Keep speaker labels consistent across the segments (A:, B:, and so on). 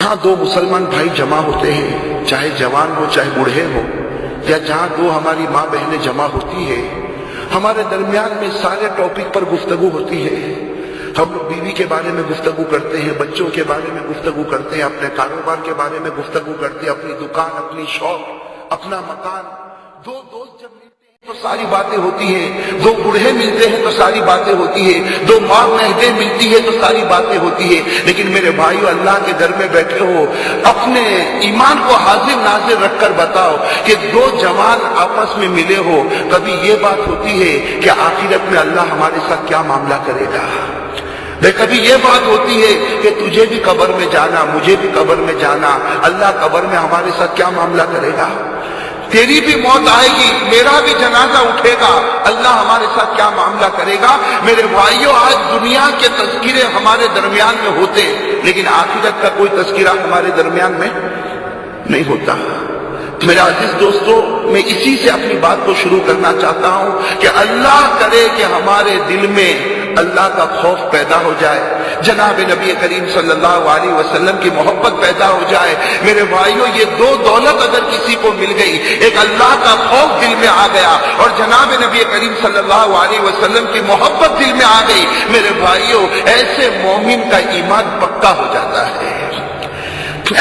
A: ہاں دو مسلمان بھائی جمع ہوتے ہیں، چاہے جوان ہو چاہے بوڑھے ہو، یا جہاں دو ہماری ماں بہنیں جمع ہوتی ہے، ہمارے درمیان میں سارے ٹاپک پر گفتگو ہوتی ہے۔ ہم لوگ بیوی کے بارے میں گفتگو کرتے ہیں، بچوں کے بارے میں گفتگو کرتے ہیں، اپنے کاروبار کے بارے میں گفتگو کرتے ہیں، اپنی دکان، اپنی شاپ، اپنا مکان۔ دو دوست جب ملتے ہیں تو ساری باتیں ہوتی ہیں، دو بوڑھے ملتے ہیں تو ساری باتیں ہوتی ہیں، دو ماں بہنیں ملتی ہے تو ساری باتیں ہوتی ہے۔ لیکن میرے بھائیو، اللہ کے گھر میں بیٹھے ہو، اپنے ایمان کو حاضر ناظر رکھ کر بتاؤ کہ دو جوان آپس میں ملے ہو، کبھی یہ بات ہوتی ہے کہ آخرت میں اللہ ہمارے ساتھ کیا معاملہ کرے گا؟ کبھی یہ بات ہوتی ہے کہ تجھے بھی قبر میں جانا، مجھے بھی قبر میں جانا، اللہ قبر میں ہمارے ساتھ کیا معاملہ کرے گا؟ تیری بھی موت آئے گی، میرا بھی جنازہ اٹھے گا، اللہ ہمارے ساتھ کیا معاملہ کرے گا؟ میرے بھائیوں، آج دنیا کے تذکرے ہمارے درمیان میں ہوتے، لیکن آخرت کا کوئی تذکرہ ہمارے درمیان میں نہیں ہوتا۔ میرے عزیز دوستو، میں اسی سے اپنی بات کو شروع کرنا چاہتا ہوں کہ اللہ کرے کہ ہمارے دل میں اللہ کا خوف پیدا ہو جائے، جناب نبی کریم صلی اللہ علیہ وسلم کی محبت پیدا ہو جائے۔ میرے بھائیوں، یہ دو دولت اگر کسی کو مل گئی، ایک اللہ کا خوف دل میں آ گیا اور جناب نبی کریم صلی اللہ علیہ وسلم کی محبت دل میں آ گئی، میرے بھائیوں، ایسے مومن کا ایمان پکا ہو جاتا ہے،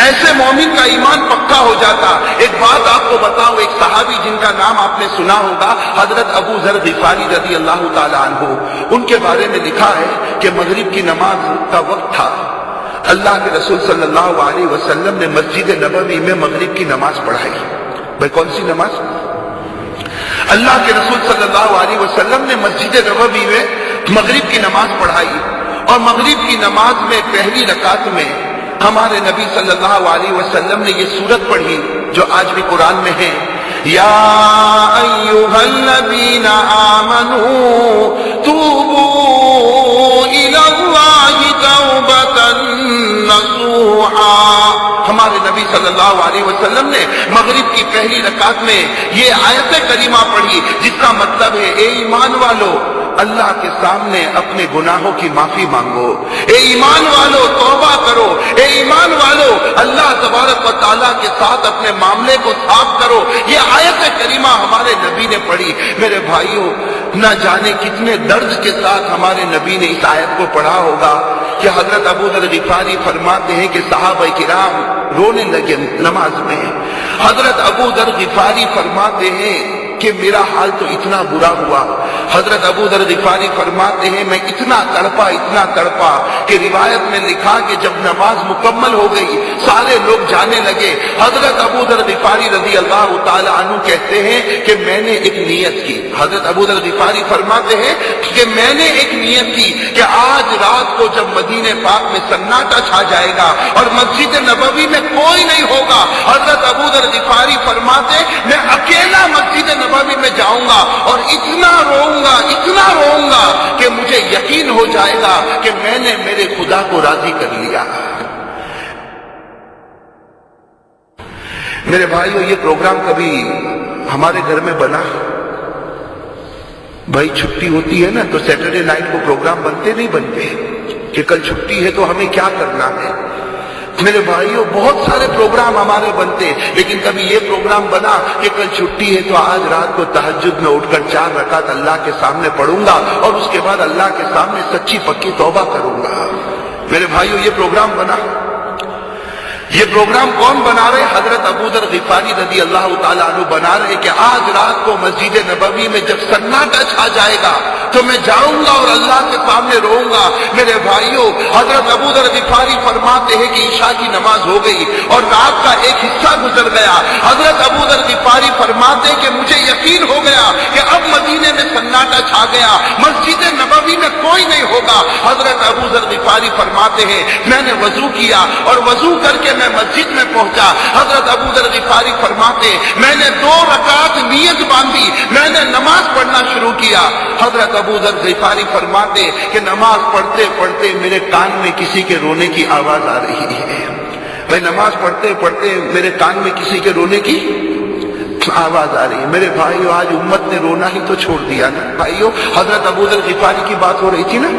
A: ایسے مومن کا ایمان پکا ہو جاتا۔ ایک بات آپ کو بتاؤں، ایک صحابی جن کا نام آپ نے سنا ہوگا، حضرت ابو ذر غفاری رضی اللہ تعالی عنہ، ان کے بارے میں لکھا ہے کہ مغرب کی نماز کا وقت تھا، اللہ کے رسول صلی اللہ علیہ وسلم نے مسجد نبوی میں مغرب کی نماز پڑھائی۔ بھائی کون سی نماز؟ اللہ کے رسول صلی اللہ علیہ وسلم نے مسجد نبوی میں مغرب کی نماز پڑھائی، اور مغرب کی نماز میں پہلی رکعت میں ہمارے نبی صلی اللہ علیہ وسلم نے یہ سورت پڑھی جو آج بھی قرآن میں ہے، یا ایھا الذین آمنوا توبوا الی اللہ توبۃ نصوحا۔ ہمارے نبی صلی اللہ علیہ وسلم نے مغرب کی پہلی رکعت میں یہ آیت کریمہ پڑھی، جس کا مطلب ہے اے ایمان والو، اللہ کے سامنے اپنے گناہوں کی معافی مانگو، اے ایمان والو توبہ کرو، اے ایمان والو اللہ تبارک و تعالیٰ کے ساتھ اپنے معاملے کو صاف کرو۔ یہ آیت کریمہ ہمارے نبی نے پڑھی۔ میرے بھائیوں، نہ جانے کتنے درد کے ساتھ ہمارے نبی نے اس آیت کو پڑھا ہوگا کہ حضرت ابو ذر غفاری فرماتے ہیں کہ صحابہ کرام رونے لگے نماز میں۔ حضرت ابو ذر غفاری فرماتے ہیں کہ میرا حال تو اتنا برا ہوا، حضرت ابو ذر غفاری فرماتے ہیں میں اتنا تڑپا کہ روایت میں لکھا کہ جب نماز مکمل ہو گئی، سارے لوگ جانے لگے، حضرت ابو ذر غفاری رضی اللہ تعالی عنہ کہتے ہیں کہ میں نے ایک نیت کی، حضرت ابو ذر غفاری فرماتے ہیں کہ میں نے ایک نیت کی کہ آج رات کو جب مدینہ پاک میں سناٹا چھا جائے گا اور مسجد نبوی میں کوئی نہیں ہوگا، حضرت ابو ذر غفاری فرماتے میں اکیلا مسجد نبوی میں جاؤں گا اور اتنا روؤں گا کہ مجھے یقین ہو جائے گا کہ میں نے میرے خدا کو راضی کر لیا۔ میرے بھائیو، یہ پروگرام کبھی ہمارے گھر میں بنا؟ بھائی چھٹی ہوتی ہے نا تو سیٹرڈے نائٹ کو پروگرام بنتے نہیں بنتے کہ کل چھٹی ہے تو ہمیں کیا کرنا ہے؟ میرے بھائیوں، بہت سارے پروگرام ہمارے بنتے، لیکن کبھی یہ پروگرام بنا کہ کل چھٹی ہے تو آج رات کو تہجد میں اٹھ کر 4 رکعت اللہ کے سامنے پڑھوں گا اور اس کے بعد اللہ کے سامنے سچی پکی توبہ کروں گا۔ میرے بھائیوں، یہ پروگرام بنا؟ یہ پروگرام کون بنا رہے؟ حضرت ابو ذر غفاری رضی اللہ تعالیٰ عنہ بنا رہے کہ آج رات کو مسجد نبوی میں جب سناٹا چھا جائے گا تو میں جاؤں گا اور اللہ کے سامنے روؤں گا۔ میرے بھائیوں، حضرت ابو ذر غفاری فرماتے ہیں کہ عشاء کی نماز ہو گئی اور رات کا ایک حصہ گزر گیا۔ حضرت ابو ذر غفاری فرماتے ہیں کہ مجھے یقین ہو گیا کہ اب مدینے میں سناٹا چھا گیا، مسجد نبوی میں کوئی نہیں ہوگا۔ حضرت ابو ذر غفاری فرماتے ہیں میں نے وضو کیا اور وضو کر کے میں مسجد میں پہنچا۔ حضرت ابو ذر غفاری فرماتے میں نے 2 رکعت نیت باندھی، میں نے نماز پڑھنا شروع کیا۔ حضرت ابو ذر غفاری فرماتے کہ نماز پڑھتے پڑھتے میرے کان میں کسی کے رونے کی آواز آ رہی ہے۔ میں نماز پڑھتے پڑھتے میرے کان میں کسی کے رونے کی آواز آ رہی ہے۔ میرے بھائیو، آج امت نے رونا ہی تو چھوڑ دیا نا۔ بھائیو، حضرت ابو ذر غفاری کی بات ہو رہی تھی نا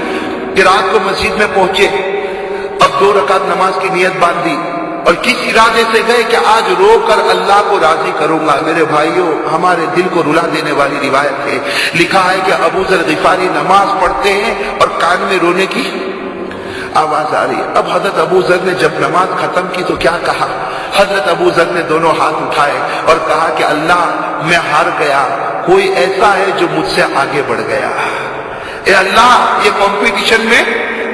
A: کہ رات کو مسجد میں پہنچے، اب 2 رکعت نماز کی نیت باندھی، اور کس ارادے سے گئے کہ آج رو کر اللہ کو راضی کروں گا. میرے بھائیوں، ہمارے دل کو رلا دینے والی روایت ہے. لکھا ہے کہ ابو ذر غفاری نماز پڑھتے ہیں اور کان میں رونے کی آواز آ رہی ہے. اب حضرت ابو ذر نے جب نماز ختم کی تو کیا کہا؟ حضرت ابو ذر نے دونوں ہاتھ اٹھائے اور کہا کہ اللہ، میں ہار گیا، کوئی ایسا ہے جو مجھ سے آگے بڑھ گیا. اے اللہ، یہ کمپٹیشن میں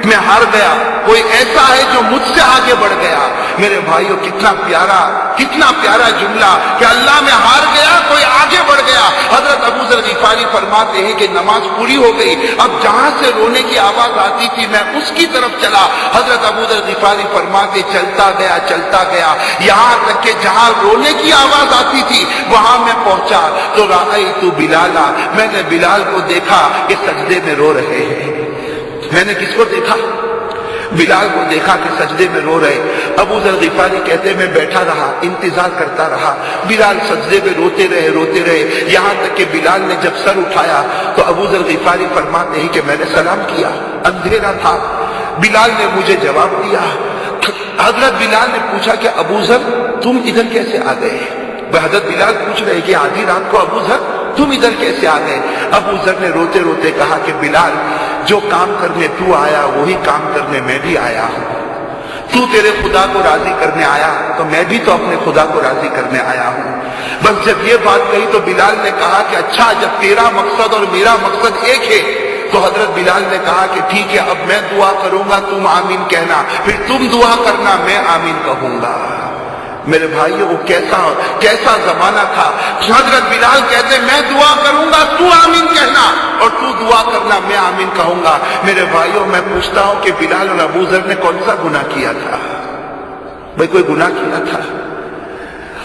A: میں ہار گیا، کوئی ایسا ہے جو مجھ سے آگے بڑھ گیا. میرے بھائیوں، کتنا پیارا جملہ کہ اللہ میں ہار گیا، کوئی آگے بڑھ گیا. حضرت ابو ذر غفاری فرماتے ہیں کہ نماز پوری ہو گئی، اب جہاں سے رونے کی آواز آتی تھی میں اس کی طرف چلا. حضرت ابو ذر غفاری فرماتے چلتا گیا یہاں تک کہ جہاں رونے کی آواز آتی تھی وہاں میں پہنچا تو رأیت بلالا، میں نے بلال کو دیکھا کہ سجدے میں رو رہے ہیں. میں نے کس کو دیکھا؟ بلال کو دیکھا کہ سجدے میں رو رہے. ابو ذر غفاری کہتے میں بیٹھا رہا، انتظار کرتا رہا. بلال سجدے میں روتے رہے یہاں تک کہ بلال نے جب سر اٹھایا تو ابو ذر غفاری فرماتے ہیں کہ میں نے سلام کیا. اندھیرا تھا، بلال نے مجھے جواب دیا. حضرت بلال نے پوچھا کہ ابو ذر تم ادھر کیسے آ گئے؟ حضرت بلال پوچھ رہے کہ آدھی رات کو ابو ذر تم ادھر کیسے آ گئے؟ ابو ذر نے روتے کہا کہ بلال، جو کام کرنے تو آیا وہی کام کرنے میں بھی آیا ہوں. تو تیرے خدا کو راضی کرنے آیا تو میں بھی تو اپنے خدا کو راضی کرنے آیا ہوں. بس جب یہ بات کہی تو بلال نے کہا کہ اچھا، جب تیرا مقصد اور میرا مقصد ایک ہے تو حضرت بلال نے کہا کہ ٹھیک ہے، اب میں دعا کروں گا، تم آمین کہنا، پھر تم دعا کرنا، میں آمین کہوں گا. میرے بھائیوں، وہ کیسا زمانہ تھا. حضرت بلال کہتے میں دعا کروں گا، تو آمین کہنا، اور تو دعا کرنا، میں آمین کہوں گا. میرے بھائیوں، میں پوچھتا ہوں کہ بلال اور ابو ذر نے کون سا گناہ کیا تھا؟ بھائی کوئی گناہ کیا تھا؟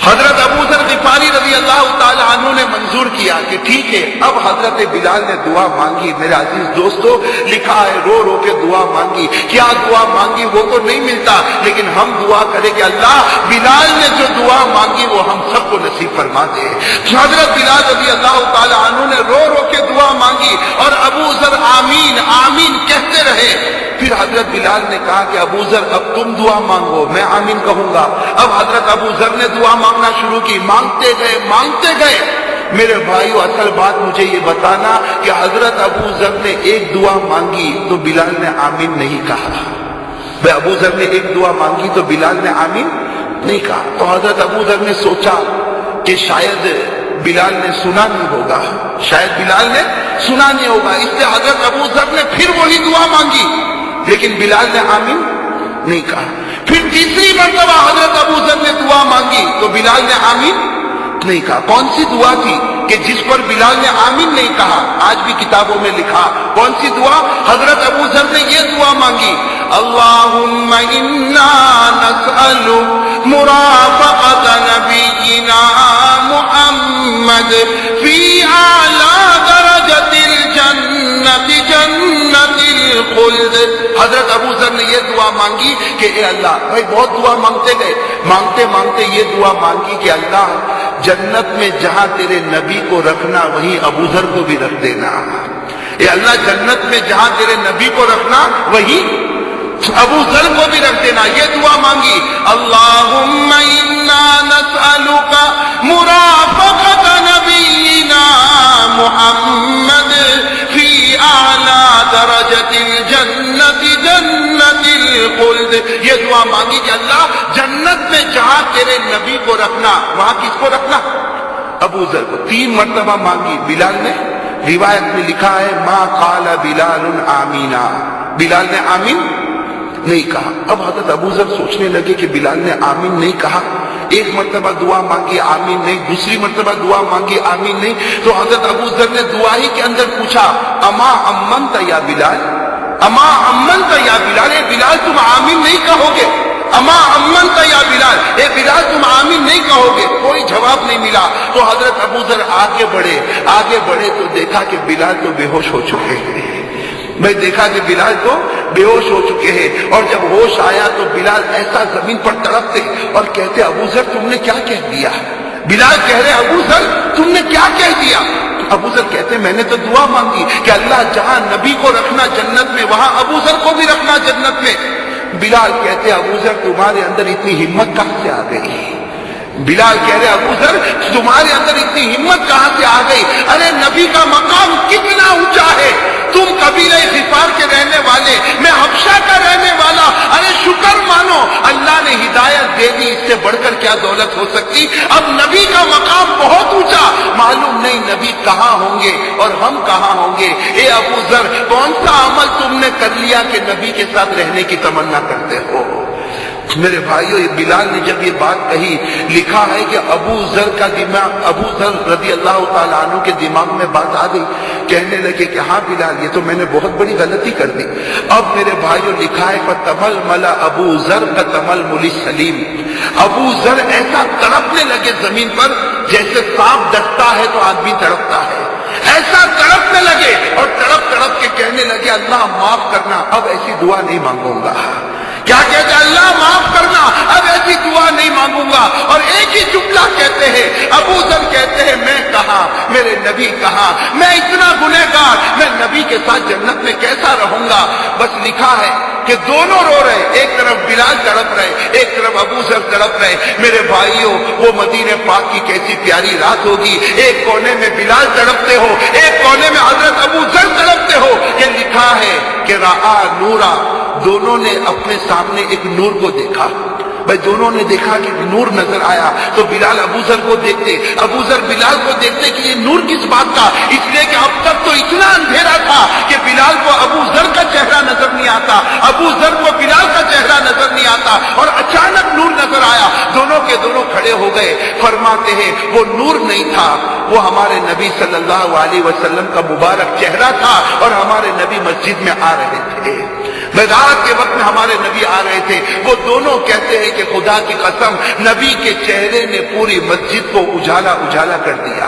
A: حضرت ابو ذر غفاری رضی اللہ تعالی عنہ نے منظور کیا کہ ٹھیک ہے. اب حضرت بلال نے دعا مانگی. میرے عزیز دوستو، لکھا ہے رو کے دعا مانگی. کیا دعا مانگی وہ تو نہیں ملتا، لیکن ہم دعا کریں کہ اللہ، بلال نے جو دعا مانگی وہ ہم سب کو نصیب فرما دے. حضرت بلال رضی اللہ تعالی عنہ نے رو کے دعا مانگی اور ابو ذر آمین آمین کہتے رہے. پھر حضرت بلال نے کہا کہ ابو ذر اب تم دعا مانگو، میں آمین کہوں گا. اب حضرت ابو ذر نے دعا مانگنا شروع کی. مانگتے گئے. میرے بھائیو، اصل بات مجھے یہ بتانا کہ حضرت ابو ذر نے ایک دعا مانگی تو بلال نے آمین نہیں کہا. ابو ذر نے ایک دعا مانگی تو بلال نے آمین نہیں کہا. تو حضرت ابو ذر نے سوچا کہ شاید بلال نے سنا نہیں ہوگا، اس لیے حضرت ابو ذر نے پھر وہی دعا مانگی، لیکن بلال نے آمین نہیں کہا. پھر تیسری مرتبہ حضرت ابو ذر نے دعا مانگی تو بلال نے آمین نہیں کہا. کون سی دعا تھی کہ جس پر بلال نے آمین نہیں کہا؟ آج بھی کتابوں میں لکھا. کون سی دعا؟ حضرت ابو ذر نے یہ دعا مانگی، اللہم انا نسألک مرافقت نبینا محمد فی اعلی درجت الجنت جنت الخلد. حضرت ابو ذر نے یہ دعا مانگی کہ اے اللہ، بھائی بہت دعا مانگتے گئے، مانگتے یہ دعا مانگی کہ اللہ، جنت میں جہاں تیرے نبی کو رکھنا وہیں ابو ذر کو بھی رکھ دینا. اے اللہ، جنت میں جہاں تیرے نبی کو رکھنا وہیں ابو ذر کو بھی رکھ دینا. یہ دعا مانگی، اللہم انا نسألک مرافقت نبینا محمد فی اعلی درجت الجنت جنت الخلد. یہ دعا مانگی کہ اللہ، جنت میں جہاں تیرے نبی کو رکھنا وہاں کس کو رکھنا؟ ابو ذر کو. 3 مرتبہ مانگی. بلال نے، روایت میں لکھا ہے، ما قال بلال آمینا، بلال نے آمین نہیں کہا. اب حضرت ابو ذر سوچنے لگے کہ بلال نے آمین نہیں کہا. ایک مرتبہ دعا مانگی، آمین نہیں. دوسری مرتبہ دعا مانگی، آمین نہیں. تو حضرت ابو ذر نے دعا ہی کے اندر پوچھا، اما امنت یا بلال، اما امنت یا بلال، اے بلال تم آمین نہیں کہو گے؟ اما امنت یا بلال، اے بلال تم آمین نہیں کہو گے؟ کوئی جواب نہیں ملا. تو حضرت ابو ذر آگے بڑھے تو دیکھا کہ بلال تو بے ہوش ہو چکے ہیں. میں دیکھا کہ بلال تو بے ہوش ہو چکے ہیں. اور جب ہوش آیا تو بلال ایسا زمین پر تڑپتے اور کہتے، ابو ذر تم نے کیا کہہ دیا؟ بلال کہہ رہے، ابو ذر تم نے کیا کہہ دیا؟ ابو ذر کہتے، میں نے تو دعا مانگی کہ اللہ، جہاں نبی کو رکھنا جنت میں وہاں ابو ذر کو بھی رکھنا جنت میں. بلال کہتے ابو ذر تمہارے اندر اتنی ہمت کہاں سے آ گئی؟ بلال کہہ رہے ابو ذر تمہارے اندر اتنی ہمت کہاں سے آ گئی؟ ارے نبی کا مقام کتنا اونچا ہے، تم قبیلہ غفار کے رہنے والے، میں حبشہ کا رہنے والا، ارے شکر مانو اللہ نے ہدایت دے دی، اس سے بڑھ کر کیا دولت ہو سکتی؟ اب نبی کا مقام بہت اونچا، معلوم نہیں نبی کہاں ہوں گے اور ہم کہاں ہوں گے۔ اے ابو ذر کون سا عمل تم نے کر لیا کہ نبی کے ساتھ رہنے کی تمنا کرتے ہو؟ میرے بھائیو بلال نے جب یہ بات کہی، لکھا ہے کہ ابو ذر رضی اللہ تعالیٰ عنہ کے دماغ میں بات آ گئی، کہنے لگے کہ ہاں بلال یہ تو میں نے بہت بڑی غلطی کر دی۔ اب میرے بھائیو لکھا ہے فَتَمَلْمَلَ ابو ذر كَتَمَلْمُلِ السَّلِيمِ، ابو ذر ایسا تڑپنے لگے زمین پر جیسے سانپ ڈستا ہے تو آدمی تڑپتا ہے، ایسا تڑپنے لگے اور تڑپ تڑپ کے کہنے لگے اللہ معاف کرنا، اب ایسی دعا نہیں مانگوں گا۔ کیا کہتے ہیں؟ اللہ معاف کرنا، اب ایسی دعا نہیں مانگوں گا۔ اور ایک ہی جملہ کہتے ہیں، ابو ذر کہتے ہیں میں کہاں، میرے نبی کہاں، میں اتنا گنہگار، میں نبی کے ساتھ جنت میں کیسا رہوں گا؟ بس لکھا ہے کہ دونوں رو رہے، ایک طرف بلال تڑپ رہے، ایک طرف ابو ذر تڑپ رہے۔ میرے بھائیوں وہ مدینہ پاک کی کیسی پیاری رات ہوگی، ایک کونے میں بلال تڑپتے ہو، ایک کونے میں حضرت ابو ذر تڑپتے ہو۔ یہ لکھا ہے کہ رآ نورا، دونوں نے اپنے سامنے ایک نور کو دیکھا۔ بھائی دونوں نے دیکھا کہ نور نظر آیا تو بلال ابو ذر کو دیکھتے، ابو ذر بلال کو دیکھتے کہ یہ نور کس بات کا؟ اس لیے کہ اب تک تو اتنا اندھیرا تھا کہ بلال کو ابو ذر کا چہرہ نظر نہیں آتا، ابو ذر کو بلال کا چہرہ نظر نہیں آتا، اور اچانک نور نظر آیا، دونوں کے دونوں کھڑے ہو گئے۔ فرماتے ہیں وہ نور نہیں تھا، وہ ہمارے نبی صلی اللہ علیہ وسلم کا مبارک چہرہ تھا، اور ہمارے نبی مسجد میں آ رہے تھے، رات کے وقت میں ہمارے نبی آ رہے تھے۔ وہ دونوں کہتے ہیں کہ خدا کی قسم نبی کے چہرے نے پوری مسجد کو اجالا اجالا کر دیا،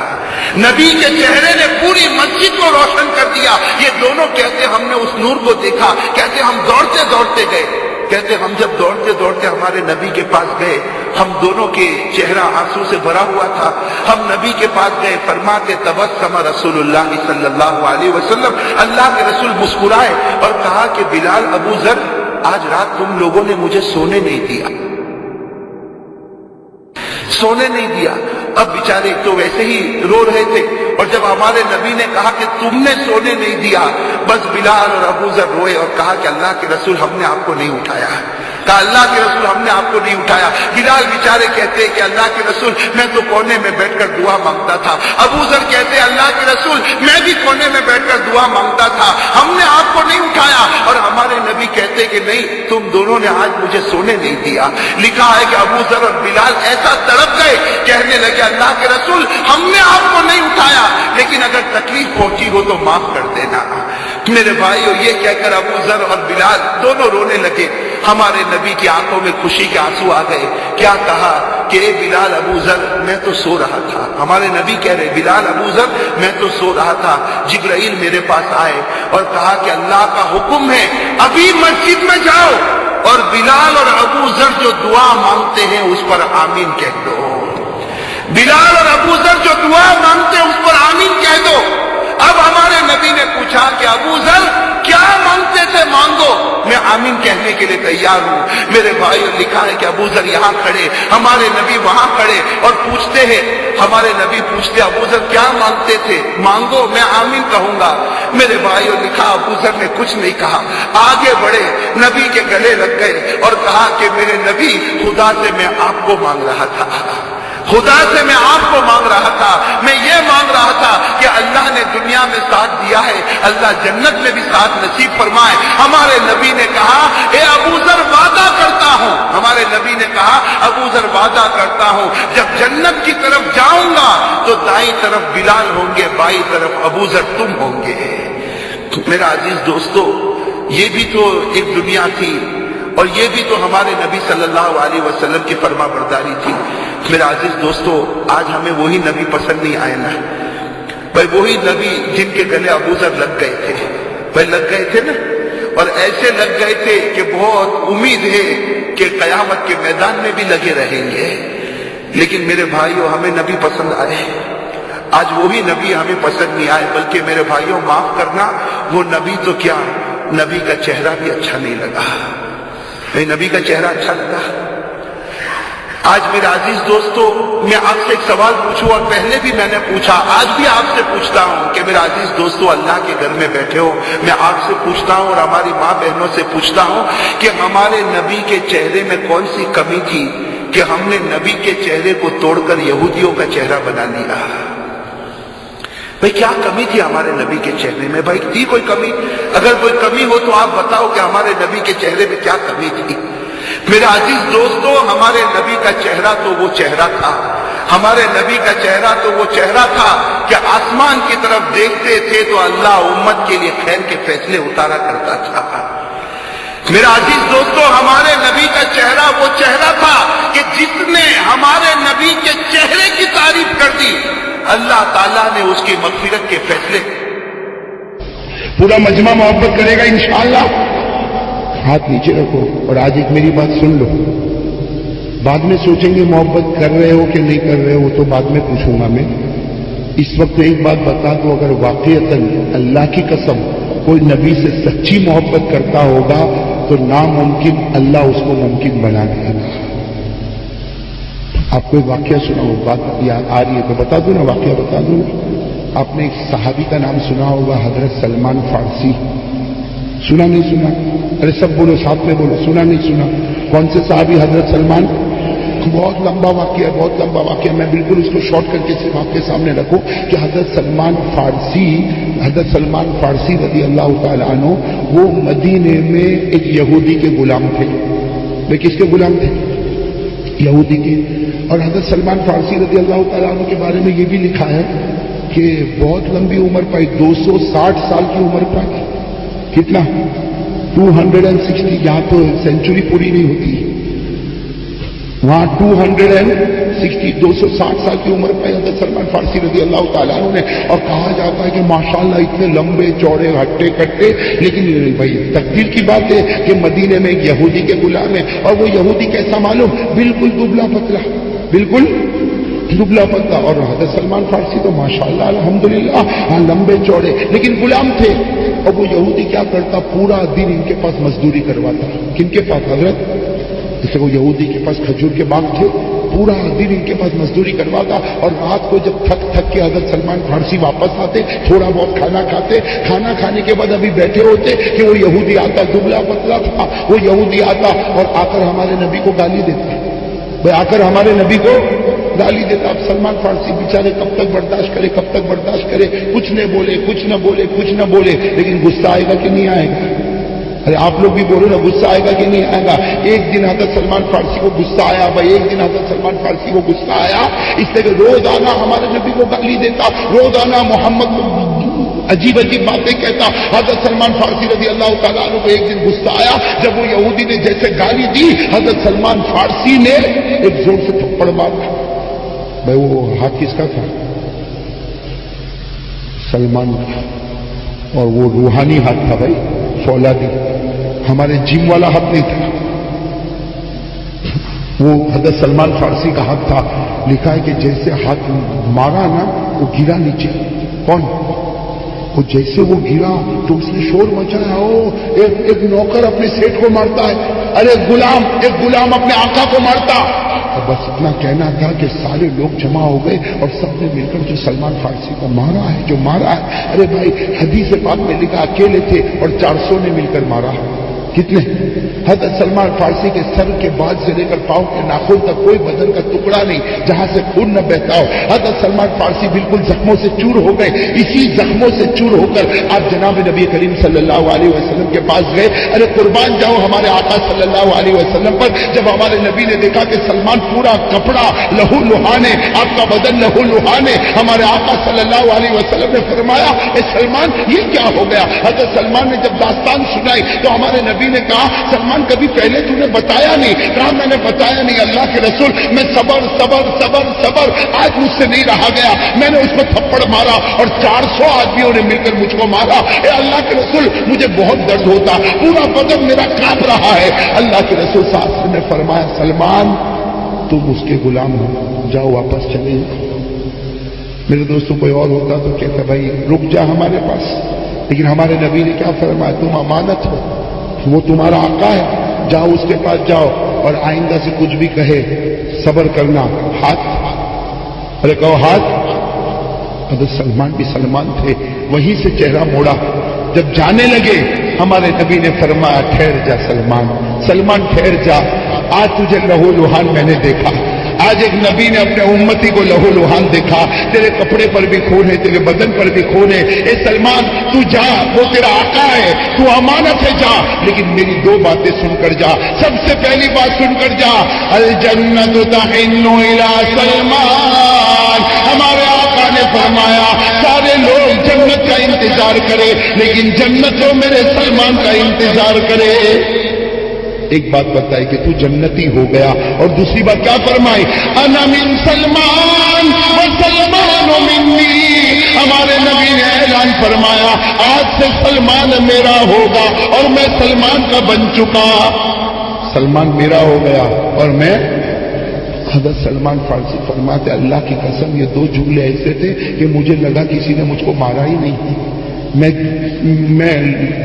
A: نبی کے چہرے نے پوری مسجد کو روشن کر دیا۔ یہ دونوں کہتے ہم نے اس نور کو دیکھا، کہتے ہم دوڑتے دوڑتے گئے، کہتے ہم جب دوڑتے دوڑتے ہمارے نبی کے پاس گئے، ہم دونوں کے چہرہ آنسو سے بھرا ہوا تھا، ہم نبی کے پاس گئے، فرماتے تبسم رسول اللہ صلی اللہ علیہ وسلم، اللہ کے رسول مسکرائے اور کہا کہ بلال ابو ذر آج رات تم لوگوں نے مجھے سونے نہیں دیا، سونے نہیں دیا۔ اب بیچارے تو ویسے ہی رو رہے تھے، اور جب ہمارے نبی نے کہا کہ تم نے سونے نہیں دیا، بس بلال اور ابو ذر روئے اور کہا کہ اللہ کے رسول ہم نے آپ کو نہیں اٹھایا، کہا اللہ کے رسول ہم نے آپ کو نہیں اٹھایا۔ بلال بیچارے کہتے ہیں کہ اللہ کے رسول میں تو کونے میں بیٹھ کر دعا مانگتا تھا، ابو ذر کہتے ہیں اللہ کے رسول میں بھی کونے میں بیٹھ کر دعا مانگتا تھا، ہم نے آپ کو نہیں اٹھایا۔ اور ہمارے نبی کہتے کہ نہیں تم دونوں نے آج مجھے سونے نہیں دیا۔ لکھا ہے کہ ابو ذر اور بلال ایسا تڑپ گئے، کہنے لگے اللہ کے رسول ہم نے آپ کو نہیں اٹھایا، لیکن اگر تکلیف پہنچی ہو تو معاف کر دینا۔ میرے بھائیو یہ کہہ کر ابو ذر اور بلال دونوں رونے لگے۔ ہمارے نبی کی آنکھوں میں خوشی کے آنسو آ گئے۔ کیا کہا کہ اے بلال ابو ذر میں تو سو رہا تھا، ہمارے نبی کہہ رہے بلال ابو ذر میں تو سو رہا تھا، جبرائیل میرے پاس آئے اور کہا کہ اللہ کا حکم ہے ابھی مسجد میں جاؤ اور بلال اور ابو ذر جو دعا مانگتے ہیں اس پر آمین کہہ دو، بلال اور ابو ذر جو دعا مانگتے ہیں اس پر آمین کہہ دو۔ اب ہمارے نبی نے پوچھا کہ ابو ذر کیا مانگتے تھے مانگو، میں آمین کہنے کے لیے تیار ہوں۔ میرے بھائی لکھا ہے کہ ابو ذر یہاں کھڑے، ہمارے نبی وہاں کھڑے اور پوچھتے ہیں، ہمارے نبی پوچھتے ابو ذر کیا مانگتے تھے مانگو میں آمین کہوں گا۔ میرے بھائیوں لکھا ابو ذر نے کچھ نہیں کہا، آگے بڑھے نبی کے گلے لگ گئے اور کہا کہ میرے نبی خدا سے میں آپ کو مانگ رہا تھا، خدا سے میں آپ کو مانگ رہا تھا، میں یہ مانگ رہا تھا کہ اللہ نے دنیا میں ساتھ دیا ہے، اللہ جنت میں بھی ساتھ نصیب فرمائے۔ ہمارے نبی نے کہا اے ابو ذر وعدہ کرتا ہوں، ہمارے نبی نے کہا ابو ذر وعدہ کرتا ہوں جب جنت کی طرف جاؤں گا تو دائیں طرف بلال ہوں گے، بائیں طرف ابو ذر تم ہوں گے۔ میرا عزیز دوستو یہ بھی تو ایک دنیا تھی اور یہ بھی تو ہمارے نبی صلی اللہ علیہ وسلم کی فرما برداری تھی۔ میرا عزیز دوستو آج ہمیں وہی نبی پسند نہیں آئے نا بھائی، وہی نبی جن کے گلے ابو ذر لگ گئے تھے، بھائی لگ گئے تھے نا، اور ایسے لگ گئے تھے کہ بہت امید ہے کہ قیامت کے میدان میں بھی لگے رہیں گے۔ لیکن میرے بھائیوں ہمیں نبی پسند آئے، آج وہی نبی ہمیں پسند نہیں آئے، بلکہ میرے بھائیوں معاف کرنا وہ نبی تو کیا، نبی کا چہرہ بھی اچھا نہیں لگا، میرے نبی کا چہرہ اچھا لگا؟ آج میرے عزیز دوستو، میں آپ سے ایک سوال پوچھوں، اور پہلے بھی میں نے پوچھا، آج بھی آپ سے پوچھتا ہوں کہ میرے عزیز دوستو، اللہ کے گھر میں بیٹھے ہو، میں آپ سے پوچھتا ہوں اور ہماری ماں بہنوں سے پوچھتا ہوں کہ ہمارے نبی کے چہرے میں کون سی کمی تھی کہ ہم نے نبی کے چہرے کو توڑ کر یہودیوں کا چہرہ بنا لیا؟ بھئی کیا کمی تھی ہمارے نبی کے چہرے میں؟ بھائی تھی کوئی کمی؟ اگر کوئی کمی ہو تو آپ بتاؤ کہ ہمارے نبی کے چہرے میں کیا کمی تھی؟ میرے عزیز دوستو، ہمارے نبی کا چہرہ تو وہ چہرہ تھا، ہمارے نبی کا چہرہ تو وہ چہرہ تھا کہ آسمان کی طرف دیکھتے تھے تو اللہ امت کے لیے خیر کے فیصلے اتارا کرتا تھا۔ میرا عزیز دوستو، ہمارے نبی کا چہرہ وہ چہرہ تھا کہ جس نے ہمارے نبی کے چہرے کی تعریف کر دی، اللہ تعالیٰ نے اس کی مغفرت کے فیصلے۔
B: پورا مجمع محبت کرے گا انشاءاللہ؟ ہاتھ نیچے رکھو، اور آج ایک میری بات سن لو، بعد میں سوچیں گے محبت کر رہے ہو کہ نہیں کر رہے ہو، تو بعد میں پوچھوں گا میں۔ اس وقت ایک بات بتا دو، اگر واقعتاً اللہ کی قسم کوئی نبی سے سچی محبت کرتا ہوگا تو ناممکن اللہ اس کو ممکن بنا دے گا۔ آپ کو ایک واقعہ سنا ہو، بات یاد آ رہی ہے تو بتا دوں نا، واقعہ بتا دوں نا۔ آپ نے ایک صحابی کا نام سنا ہوگا، حضرت سلمان فارسی۔ سنا نہیں سنا؟ ارے سب بولو، ساتھ میں بولو، سنا نہیں سنا؟ کون سے صحابی؟ حضرت سلمان۔ بہت لمبا واقعہ، بہت لمبا واقعہ، میں بالکل اس کو شارٹ کر کے صرف آپ کے سامنے رکھوں کہ حضرت سلمان فارسی رضی اللہ تعالیٰ عنہ، وہ مدینے میں ایک یہودی کے غلام تھے۔ وہ کس کے غلام تھے؟ یہودی کے۔ اور حضرت سلمان فارسی رضی اللہ تعالیٰ عنہ کے بارے میں یہ بھی لکھا ہے کہ بہت لمبی عمر پائی، 260 سال کی عمر پائی۔ کتنا؟ 260۔ یہاں تو سینچری پوری نہیں ہوتی، وہاں 260 سال کی عمر پائی حضرت سلمان فارسی رضی اللہ تعالیٰ عنہ نے۔ اور کہا جاتا ہے کہ ماشاءاللہ اتنے لمبے چوڑے ہٹے کٹے، لیکن بھائی تقدیر کی بات ہے کہ مدینے میں ایک یہودی کے غلام ہے، اور وہ یہودی کیسا معلوم؟ بالکل دبلا پتلا، بالکل دبلا پتلا۔ اور حضرت سلمان فارسی تو ماشاءاللہ الحمدللہ لمبے چوڑے، لیکن غلام تھے۔ اور وہ یہودی کیا کرتا؟ پورا دن ان کے پاس مزدوری کرواتا۔ کن کے پاس؟ حضرت، جس سے وہ یہودی کے پاس کھجور کے باغ تھے، پورا دن ان کے پاس مزدوری کرواتا۔ اور رات کو جب تھک کے حضرت سلمان فارسی واپس آتے، تھوڑا بہت کھانا کھاتے، کھانا کھانے کے بعد ابھی بیٹھے ہوتے کہ وہ یہودی آتا، دبلا پتلا تھا، وہ یہودی آتا اور آ کر ہمارے نبی کو گالی دیتا۔ بھائی آ کر ہمارے نبی کو گالی دیتا۔ اب سلمان فارسی بیچارے کب تک برداشت کرے، کب تک برداشت کرے؟ کچھ نہ بولے، کچھ نہ بولے، کچھ نہ بولے، لیکن غصہ آئے گا کہ نہیں آئے گا؟ ارے آپ لوگ بھی بولو نا، غصہ آئے گا کہ نہیں آئے گا؟ ایک دن حضرت سلمان فارسی کو غصہ آیا، بھائی ایک دن حضرت سلمان فارسی کو غصہ آیا، اس لیے کہ روزانہ ہمارے نبی کو گالی دیتا، روزانہ محمد کو عجیب عجیب باتیں کہتا۔ حضرت سلمان فارسی رضی اللہ تعالیٰ عنہ کو ایک دن غصہ آیا، جب وہ یہودی نے جیسے گالی دی، حضرت سلمان فارسی نے ایک زور سے تھپڑ مارا۔ بھائی وہ ہاتھ کس کا تھا؟ سلمان کا۔ اور وہ روحانی ہاتھ تھا بھائی، فولادی، ہمارے جم والا ہاتھ نہیں تھا، وہ حضرت سلمان فارسی کا ہاتھ تھا۔ لکھا ہے کہ جیسے ہاتھ مارا نا، وہ گرا نیچے۔ کون؟ وہ جیسے وہ گرا تو اس نے شور مچایا، ایک نوکر اپنے سیٹ کو مارتا ہے، ارے ایک غلام اپنے آقا کو مارتا۔ بس اتنا کہنا تھا کہ سارے لوگ جمع ہو گئے اور سب نے مل کر جو سلمان فارسی کو مارا ہے، ارے بھائی حدیث پاک میں لکھا اکیلے تھے اور 400 نے مل کر مارا ہے۔ کتنے؟ حضرت سلمان فارسی کے سر کے بعد سے لے کر پاؤں کے ناخن تک کوئی بدن کا ٹکڑا نہیں جہاں سے خون نہ بہتا ہو۔ حضرت سلمان فارسی بالکل زخموں سے چور ہو گئے۔ اسی زخموں سے چور ہو کر آپ جناب نبی کریم صلی اللہ علیہ وسلم کے پاس گئے، ارے قربان جاؤ ہمارے آقا صلی اللہ علیہ وسلم پر۔ جب ہمارے نبی نے دیکھا کہ سلمان پورا کپڑا لہو لہانے، آپ کا بدن لہو لہانے، ہمارے آقا صلی اللہ علیہ وسلم نے فرمایا اے سلمان یہ کیا ہو گیا؟ حضرت سلمان نے جب داستان سنائی تو ہمارے نبی نے کہا سلمان کبھی پہلے تو نے بتایا نہیں۔ کہا میں نے بتایا نہیں اللہ کے رسول، میں صبر آج مجھ سے نہیں رہا گیا، میں نے اس کو تھپڑ مارا اور 400 آدمیوں نے مل کر مجھ کو مارا۔ اے اللہ کے رسول مجھے بہت درد ہوتا، پورا بدن میرا کانپ رہا ہے۔ اللہ کے رسول صلی اللہ علیہ وسلم نے فرمایا سلمان تم اس کے غلام ہو، جاؤ واپس چلے جاؤ۔ میرے دوستوں کوئی اور ہوتا تو کہتا بھائی رک جا ہمارے پاس، لیکن ہمارے نبی نے کیا فرمایا؟ تم امانت ہو، وہ تمہارا آقا ہے، جاؤ اس کے پاس جاؤ اور آئندہ سے کچھ بھی کہے صبر کرنا، ہاتھ، ارے کہو ہاتھ۔ حضرت سلمان بھی سلمان تھے، وہیں سے چہرہ موڑا، جب جانے لگے ہمارے نبی نے فرمایا ٹھہر جا سلمان، سلمان ٹھہر جا، آج تجھے لہو لہان میں نے دیکھا، آج ایک نبی نے اپنے امتی کو لہو لہان دیکھا، تیرے کپڑے پر بھی خون ہے، تیرے بدن پر بھی خون ہے، اے سلمان تو جا، وہ تیرا آقا ہے، تو امانت ہے، جا، لیکن میری دو باتیں سن کر جا۔ سب سے پہلی بات سن کر جا، الجنت تحن الی سلمان، ہمارے آقا نے فرمایا سارے لوگ جنت کا انتظار کرے لیکن جنت تو میرے سلمان کا انتظار کرے۔ ایک بات بتائی کہ تو جنتی ہو گیا، اور دوسری بات کیا فرمائی، انا من سلمان و سلمان منی، ہمارے نبی نے اعلان فرمایا آج سے سلمان میرا ہوگا اور میں سلمان کا بن چکا، سلمان میرا ہو گیا اور میں۔ حضرت سلمان فارسی فرماتے اللہ کی قسم یہ دو جملے ایسے تھے کہ مجھے لگا کسی نے مجھ کو مارا ہی نہیں، میں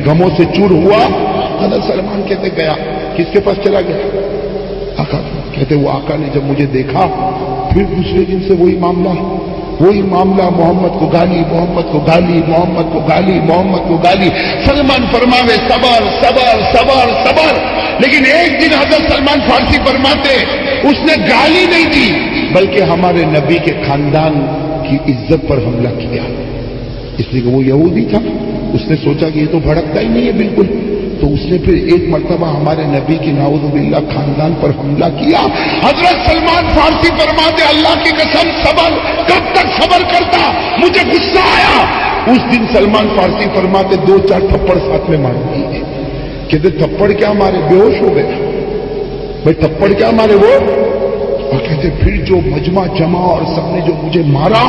B: غموں سے چور ہوا۔ حضرت سلمان کہتے گیا، کس کے پاس چلا گیا؟ آقا کہتے وہ آقا نے جب مجھے دیکھا پھر دوسرے دن سے وہی معاملہ، محمد کو گالی، محمد کو گالی، محمد کو گالی، محمد کو گالی۔ سلمان فرماوے صبر صبر صبر صبر، لیکن ایک دن حضرت سلمان فارسی فرماتے اس نے گالی نہیں دی بلکہ ہمارے نبی کے خاندان کی عزت پر حملہ کیا، اس لیے کہ وہ یہودی تھا، اس نے سوچا کہ یہ تو بھڑکتا ہی نہیں ہے بالکل، تو اس نے پھر ایک مرتبہ ہمارے نبی کی نعوذ باللہ خاندان پر حملہ کیا۔ حضرت سلمان فارسی فرماتے اللہ کی قسم صبر، کب تک صبر کرتا، مجھے غصہ آیا۔ اس دن سلمان فارسی فرماتے دو چار تھپڑ ساتھ میں مار دیے، کہتے تھپڑ کیا مارے، بے ہوش ہو گئے، بھائی تھپڑ کیا مارے وہ، اور کہتے پھر جو مجمع جمع اور سب نے جو مجھے مارا،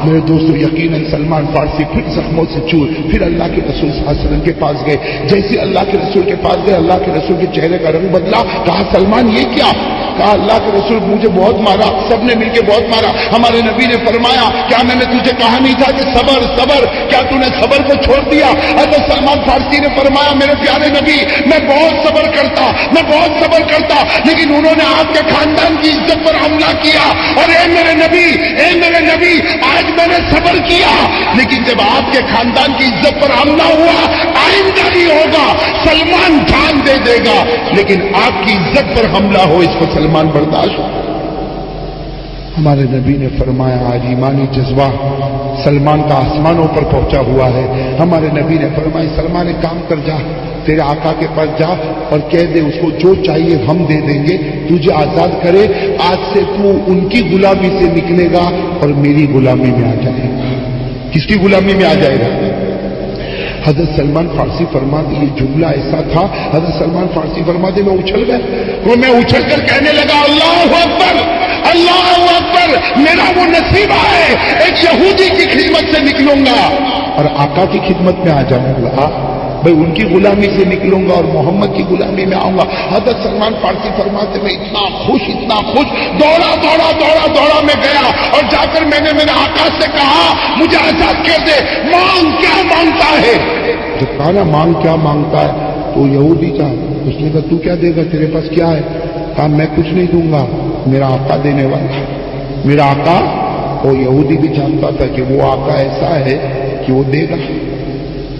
B: میرے دوستو یقیناً سلمان فارسی پھر زخموں سے چور، پھر اللہ کے رسول صلی اللہ علیہ وسلم کے پاس گئے، جیسے اللہ کے رسول کے پاس گئے اللہ کے رسول کے چہرے کا رنگ بدلا، کہا سلمان یہ کیا، کہا اللہ کے رسول مجھے بہت مارا، سب نے مل کے بہت مارا، ہمارے نبی نے فرمایا کیا میں نے تجھے کہا نہیں تھا کہ صبر صبر، کیا تو نے صبر کو چھوڑ دیا؟ حضرت سلمان فارسی نے فرمایا میرے پیارے نبی میں بہت صبر کرتا، میں بہت صبر کرتا، لیکن انہوں نے آپ کے خاندان کی عزت پر حملہ کیا، اور اے میرے نبی آج میں نے صبر کیا، لیکن جب آپ کے خاندان کی عزت پر حملہ ہوا آئندہ نہیں ہوگا، سلمان جان دے دے گا، لیکن آپ کی عزت پر حملہ ہو اس کو سلمان برداشت۔ ہمارے نبی نے فرمایا آج ایمانی جذبہ سلمان کا آسمانوں پر پہنچا ہوا ہے، ہمارے نبی نے فرمایا سلمان ایک کام کر جا، تیرے آقا کے پاس جا اور کہہ دے اس کو جو چاہیے ہم دے دیں گے، تجھے آزاد کرے، آج سے تو ان کی غلامی سے نکلے گا اور میری غلامی میں آ جائے گا۔ کس کی غلامی میں آ جائے گا؟ حضرت سلمان فارسی فرماتے یہ جملہ ایسا تھا، حضرت سلمان فارسی فرماتے میں اچھل گئے، میں اچھل کر کہنے لگا اللہ اکبر اللہ اکبر، میرا وہ نصیب ہے ایک یہودی کی خدمت سے نکلوں گا اور آقا کی خدمت میں آ جاؤں گا، بھائی ان کی غلامی سے نکلوں گا اور محمد کی غلامی میں آؤں گا۔ حضرت سلمان فارسی فرماتے میں اتنا خوش دوڑا میں گیا اور جا کر میں نے میرے آقا سے کہا مجھے آزاد کر دے، مانگ کیا مانگتا ہے؟ جب کہا نا مانگ کیا مانگتا ہے تو یہودی تھا، اس نے کہا تو کیا دے گا، تیرے پاس کیا ہے؟ کہا میں کچھ نہیں دوں گا، میرا آقا دینے والا، میرا آقا۔ وہ یہودی بھی جانتا تھا کہ وہ آقا ایسا ہے کہ وہ دے گا،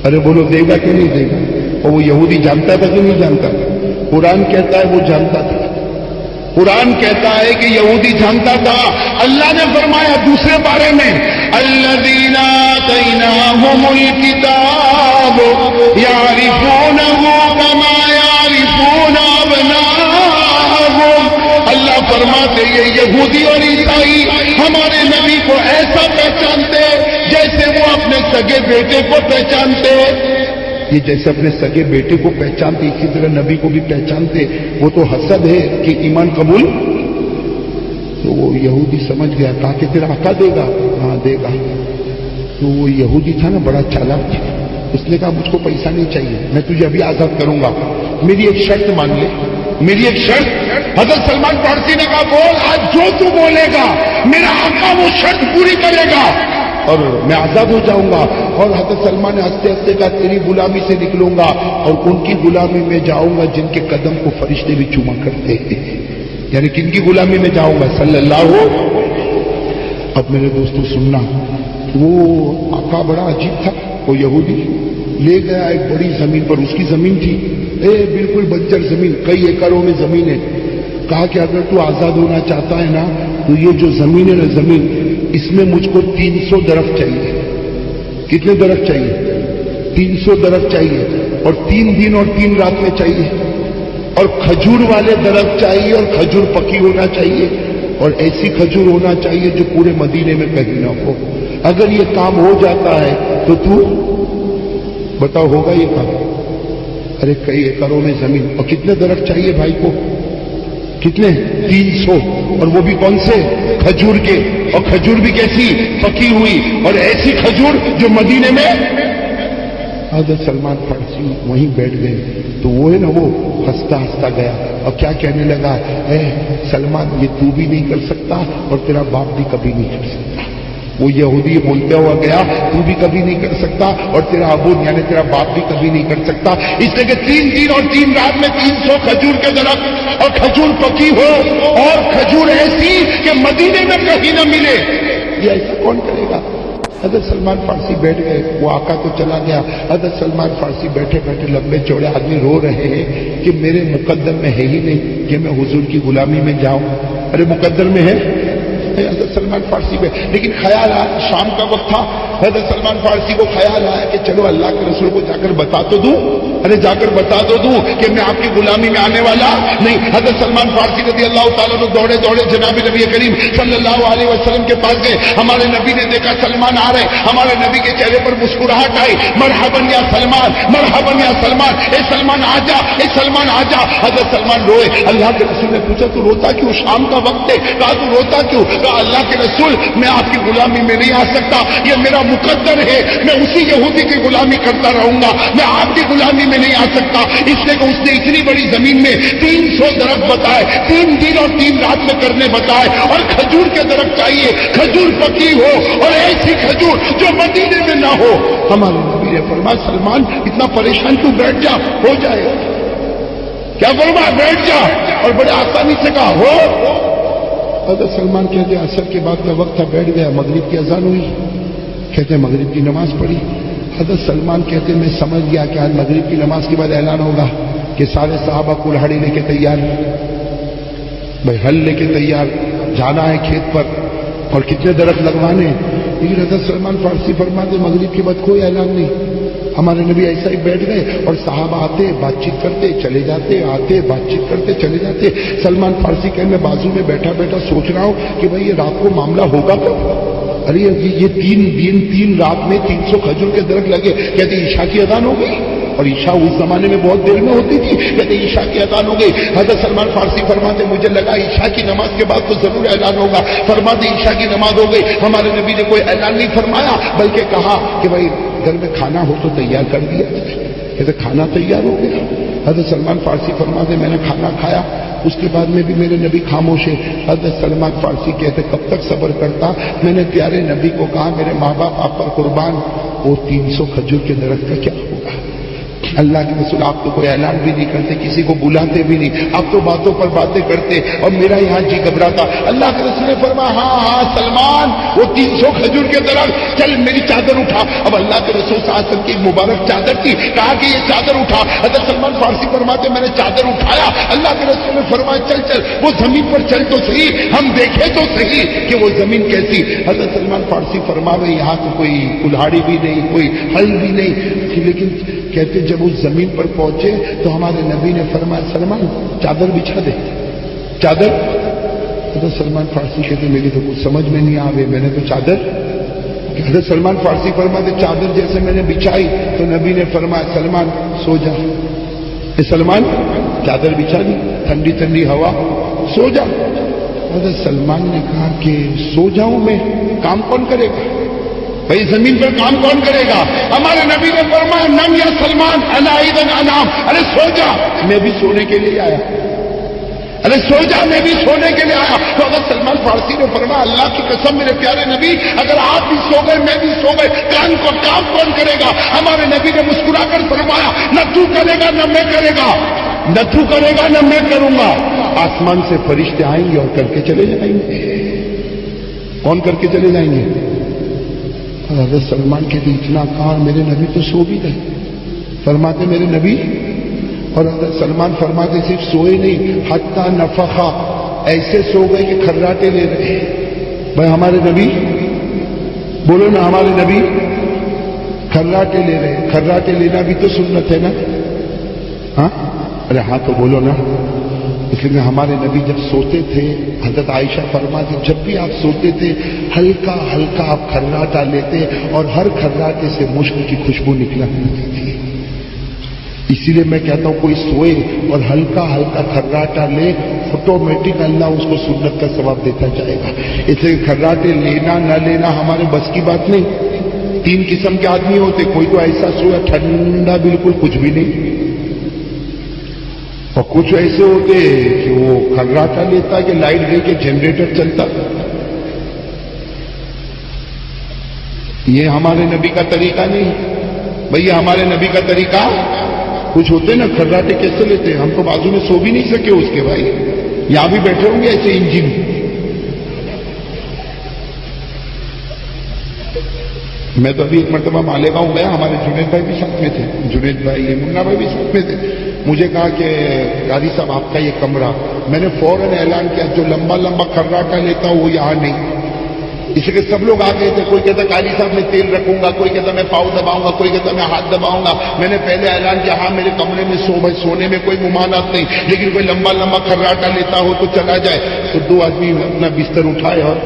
B: ارے بولو دے گا کہ نہیں دے گا، اور وہ یہودی جانتا تھا کہ نہیں جانتا تھا؟ قرآن کہتا ہے وہ جانتا تھا، قرآن کہتا ہے کہ یہودی جانتا تھا۔ اللہ نے فرمایا دوسرے بارے میں الذین آتیناہم الکتاب یعرفونہ کما یعرفون ابناءہم، اللہ فرماتے یہ یہودی اور عیسائی ہمارے نبی کو ایسا پہچانتے جیسے وہ اپنے سگے بیٹے کو پہچانتے، یہ جیسے اپنے سگے بیٹے کو پہچانتے اسی طرح نبی کو بھی پہچانتے۔ وہ تو حسد ہے کہ ایمان قبول، تو وہ یہودی سمجھ گیا، کہا کہ تیرا آقا دے گا؟ ہاں دے گا۔ تو وہ یہودی تھا نا بڑا چالاک تھا، اس نے کہا مجھ کو پیسہ نہیں چاہیے، میں تجھے ابھی آزاد کروں گا، میری ایک شرط مان لے، میری ایک شرط۔ حضرت سلمان فارسی نے کہا بول، آج جو تو بولے گا میرا آقا وہ شرط پوری کرے گا۔ اور میں آزاد ہو جاؤں گا. اور حضرت سلمان نے ہنستے ہنستے کہا تیری غلامی سے نکلوں گا اور ان کی غلامی میں جاؤں گا جن کے قدم کو فرشتے بھی چوما کرتے ہیں. یعنی کن کی غلامی میں جاؤں گا؟ صلی اللہ. اب میرے دوستوں سننا، وہ آقا بڑا عجیب تھا. وہ یہودی لے گیا ایک بڑی زمین پر، اس کی زمین تھی بالکل بنجر زمین، کئی ایکڑوں میں زمین ہے. کہا کہ اگر تو آزاد ہونا چاہتا ہے نا تو یہ جو زمین ہے نا زمین، اس میں مجھ کو 300 درخت چاہیے. کتنے درخت چاہیے؟ 300 درخت چاہیے، اور 3 دن اور 3 رات میں چاہیے. اور کھجور والے درخت چاہیے، اور کھجور پکی ہونا چاہیے، اور ایسی کھجور ہونا چاہیے جو پورے مدینے میں کہیں نہ ہو. اگر یہ کام ہو جاتا ہے تو تو بتاؤ ہوگا یہ کام؟ ارے کئی ایکڑوں میں زمین، اور کتنے درخت چاہیے بھائی کو؟ کتنے؟ 300. اور وہ بھی کون سے؟ کھجور کے. اور کھجور بھی کیسی؟ پکی ہوئی، اور ایسی کھجور جو مدینے میں. حضرت سلمان فارسی وہیں بیٹھ گئے تو وہ ہے نا، وہ ہنستا ہنستا گیا اور کیا کہنے لگا، اے سلمان یہ تو بھی نہیں کر سکتا اور تیرا باپ بھی کبھی نہیں کر سکتا. وہ یہودی بولتا ہوا گیا تو بھی کبھی نہیں کر سکتا اور تیرا ابو یعنی تیرا باپ بھی کبھی نہیں کر سکتا. اس لیے کہ 3 دن اور 3 رات میں 300 کھجور کے درخت، اور کھجور پکی ہو، اور کھجور ایسی کہ مدینے میں کہیں نہ ملے. یہ ایسا کون کرے گا؟ حضرت سلمان فارسی بیٹھ گئے. وہ آقا تو چلا گیا. حضرت سلمان فارسی بیٹھے بیٹھے لمبے چوڑے آدمی رو رہے ہیں کہ میرے مقدر میں ہے ہی نہیں کہ میں حضور کی غلامی میں جاؤں. ارے مقدر میں ہے حضرت سلمان فارسی میں. لیکن خیال آیا، شام کا وقت تھا، حضرت سلمان فارسی کو خیال آیا کہ چلو اللہ کے رسول کو جا کر بتا تو دوں. ارے جا کر بتا تو دوں کہ میں آپ کی غلامی میں آنے والا نہیں. حضرت سلمان فارسی رضی اللہ تعالیٰ نے دوڑے دوڑے جناب نبی کریم صلی اللہ علیہ وسلم کے پاس گئے. ہمارے نبی نے دیکھا سلمان آ رہے. ہمارے نبی کے چہرے پر مسکراہٹ آئی. مرحباً یا سلمان، مرحباً یا سلمان، اے سلمان آ جا، اے سلمان آ جا. حضرت سلمان روئے. اللہ کے رسول نے پوچھا تو روتا کیوں؟ شام کا وقت ہے. کہا تو روتا کیوں؟ کہا اللہ کے رسول میں آپ کی غلامی میں نہیں آ سکتا، یہ میرا مقدر ہے. میں اسی یہودی کی غلامی کرتا رہوں گا، میں آپ کی غلامی میں نہیں آ سکتا. اس لیے کہ اس نے اتنی بڑی زمین میں 300 درخت بتائے، 3 دن اور 3 رات میں کرنے بتائے. اور کھجور کے درخت چاہیے، کھجور پکی ہو، اور ایسی کھجور جو مدینے میں نہ ہو. ہمارے نبی نے فرمایا سلمان اتنا پریشان کیوں؟ بیٹھ جا، ہو جائے. کیا فرمایا؟ بیٹھ جا. اور بڑے آسانی سے کہا ہو. حضرت سلمان کہتے ہیں عصر کے بعد کا وقت تھا، بیٹھ گیا. مغرب کی اذان ہوئی، کہتے ہیں مغرب کی نماز پڑھی. حضرت سلمان کہتے ہیں میں سمجھ گیا کہ آج مغرب کی نماز کے بعد اعلان ہوگا کہ سارے صحابہ کلہاڑی لے کے تیار، بھائی ہل لے کے تیار، جانا ہے کھیت پر اور کتنے درخت لگوانے. لیکن حضرت سلمان فارسی فرماتے مغرب کے بعد کوئی اعلان نہیں. ہمارے نبی ایسا ہی بیٹھ گئے اور صحابہ آتے بات چیت کرتے چلے جاتے، آتے بات چیت کرتے چلے جاتے. سلمان فارسی کہ میں بازو میں بیٹھا بیٹھا سوچ رہا ہوں کہ بھائی یہ رات کو معاملہ ہوگا کب؟ ارے یہ 3 دن 3 رات میں 300 کھجور کے درخت لگے. کہتے عشاء کی اذان ہو گئی، اور عشاء اس زمانے میں بہت دیر میں ہوتی تھی. کہتے عشاء کی اذان ہو گئی. حضرت سلمان فارسی فرماتے مجھے لگا عشاء کی نماز کے بعد تو ضرور اعلان ہوگا. فرماتے عشاء کی نماز ہو گئی. ہمارے نبی نے کوئی اعلان نہیں فرمایا بلکہ کہا کہ بھائی گھر میں کھانا ہو تو تیار کر دیا. کہتے کھانا تیار ہو گیا. حضرت سلمان فارسی فرماتے میں نے کھانا کھایا، اس کے بعد میں بھی میرے نبی خاموش ہے. حضرت سلمان فارسی کہتے کب تک صبر کرتا؟ میں نے پیارے نبی کو کہا میرے ماں باپ آپ پر قربان، وہ 300 کھجور کے درخت کا کیا ہوگا؟ اللہ کے رسول آپ تو کوئی اعلان بھی نہیں کرتے، کسی کو بلاتے بھی نہیں، آپ تو باتوں پر باتیں کرتے، اور میرا یہاں جی گھبراتا. اللہ کے رسول نے فرمایا ہاں سلمان وہ 300 کھجور کے درخت، چل میری چادر اٹھا. اب اللہ کے رسول صلی اللہ علیہ وسلم کی مبارک چادر تھی، کہا کہ یہ چادر اٹھا. حضرت سلمان فارسی فرماتے میں نے چادر اٹھایا. اللہ کے رسول نے فرمایا چل چل وہ زمین پر چل تو صحیح، ہم دیکھے تو صحیح کہ وہ زمین کیسی. حضرت سلمان فارسی فرما رہے یہاں تو کوئی کلہاڑی بھی نہیں، کوئی ہل بھی نہیں. لیکن کہتے جب اس زمین پر پہنچے تو ہمارے نبی نے فرمایا سلمان چادر بچھا دے. چادر. حضرت سلمان فارسی کہتے میری تو کچھ سمجھ میں نہیں آوے، میں نے تو چادر. حضرت سلمان فارسی فرماتے چادر جیسے میں نے بچھائی تو نبی نے فرمایا سلمان سو جا. سلمان چادر بچھا دی، ٹھنڈی ٹھنڈی ہوا، سو جا. حضرت سلمان نے کہا کہ سو جاؤں میں؟ کام کون کرے گا بھائی؟ زمین پر کام کون کرے گا؟ ہمارے نبی نے فرمایا نم یا سلمان انا ایدن انام. ارے سو جا، میں بھی سونے کے لیے آیا. ارے سو جا، میں بھی سونے کے لیے آیا. تو حضرت سلمان فارسی نے فرمایا اللہ کی قسم میرے پیارے نبی اگر آپ بھی سو گئے میں بھی سو گئے کام کون کرے گا؟ ہمارے نبی نے مسکرا کر فرمایا نہ تو کرے گا نہ میں کرے گا، نہ تو کرے گا نہ میں کروں گا۔ آسمان سے فرشتے آئیں گے اور کر کے چلے جائیں گے۔ کون کر کے چلے جائیں گے؟ حضرت سلمان کے لیے اتنا کہا میرے نبی تو سو بھی گئے، فرماتے میرے نبی، اور حضرت سلمان فرماتے صرف سوئے نہیں حتی نفخا، ایسے سو گئے کہ کھراٹے لے رہے۔ بھائی ہمارے نبی بولو نا، ہمارے نبی کھراٹے لے رہے، کھراٹے لینا بھی تو سنت ہے نا؟ ہاں ارے ہاں تو بولو نا۔ اس لیے ہمارے نبی جب سوتے تھے حضرت عائشہ فرماتی جب بھی آپ سوتے تھے ہلکا ہلکا آپ کھراٹا لیتے اور ہر کھراٹے سے مشک کی خوشبو نکلا کرتی تھی۔ اسی لیے میں کہتا ہوں کوئی سوئے اور ہلکا ہلکا کھراٹا لے آٹومیٹک اللہ اس کو سنت کا ثواب دیتا جائے گا۔ اس لیے کھراٹے لینا نہ لینا ہمارے بس کی بات نہیں۔ تین قسم کے آدمی ہوتے، کوئی تو ایسا سویا ٹھنڈا بالکل کچھ بھی نہیں، اور کچھ ایسے ہوتے کہ وہ کھراٹا لیتا کہ لائٹ گئی کہ جنریٹر چلتا۔ یہ ہمارے نبی کا طریقہ نہیں بھئی، ہمارے نبی کا طریقہ کچھ ہوتے نا کھراٹے کیسے لیتے ہیں؟ ہم تو بازو میں سو بھی نہیں سکے اس کے بھائی، یہاں بھی بیٹھے ہوں گے ایسے انجن۔ میں تو ابھی ایک مرتبہ مالیگاؤں گیا، ہمارے جنید بھائی بھی ساتھ میں تھے، جنید بھائی منا بھائی بھی ساتھ میں تھے۔ مجھے کہا کہ قاضی صاحب آپ کا یہ کمرہ، میں نے فوراً اعلان کیا جو لمبا لمبا کھراٹا لیتا وہ یہاں نہیں۔ اس لیے سب لوگ آ گئے تھے، کوئی کہتا قاضی صاحب میں تیل رکھوں گا، کوئی کہتا میں پاؤں دباؤں گا، کوئی کہتا میں ہاتھ دباؤں گا۔ میں نے پہلے اعلان کیا ہاں میرے کمرے میں بھائی سونے میں کوئی ممانعت نہیں، لیکن کوئی لمبا لمبا کھراٹا لیتا ہو تو چلا جائے۔ تو دو آدمی اپنا بستر اٹھائے اور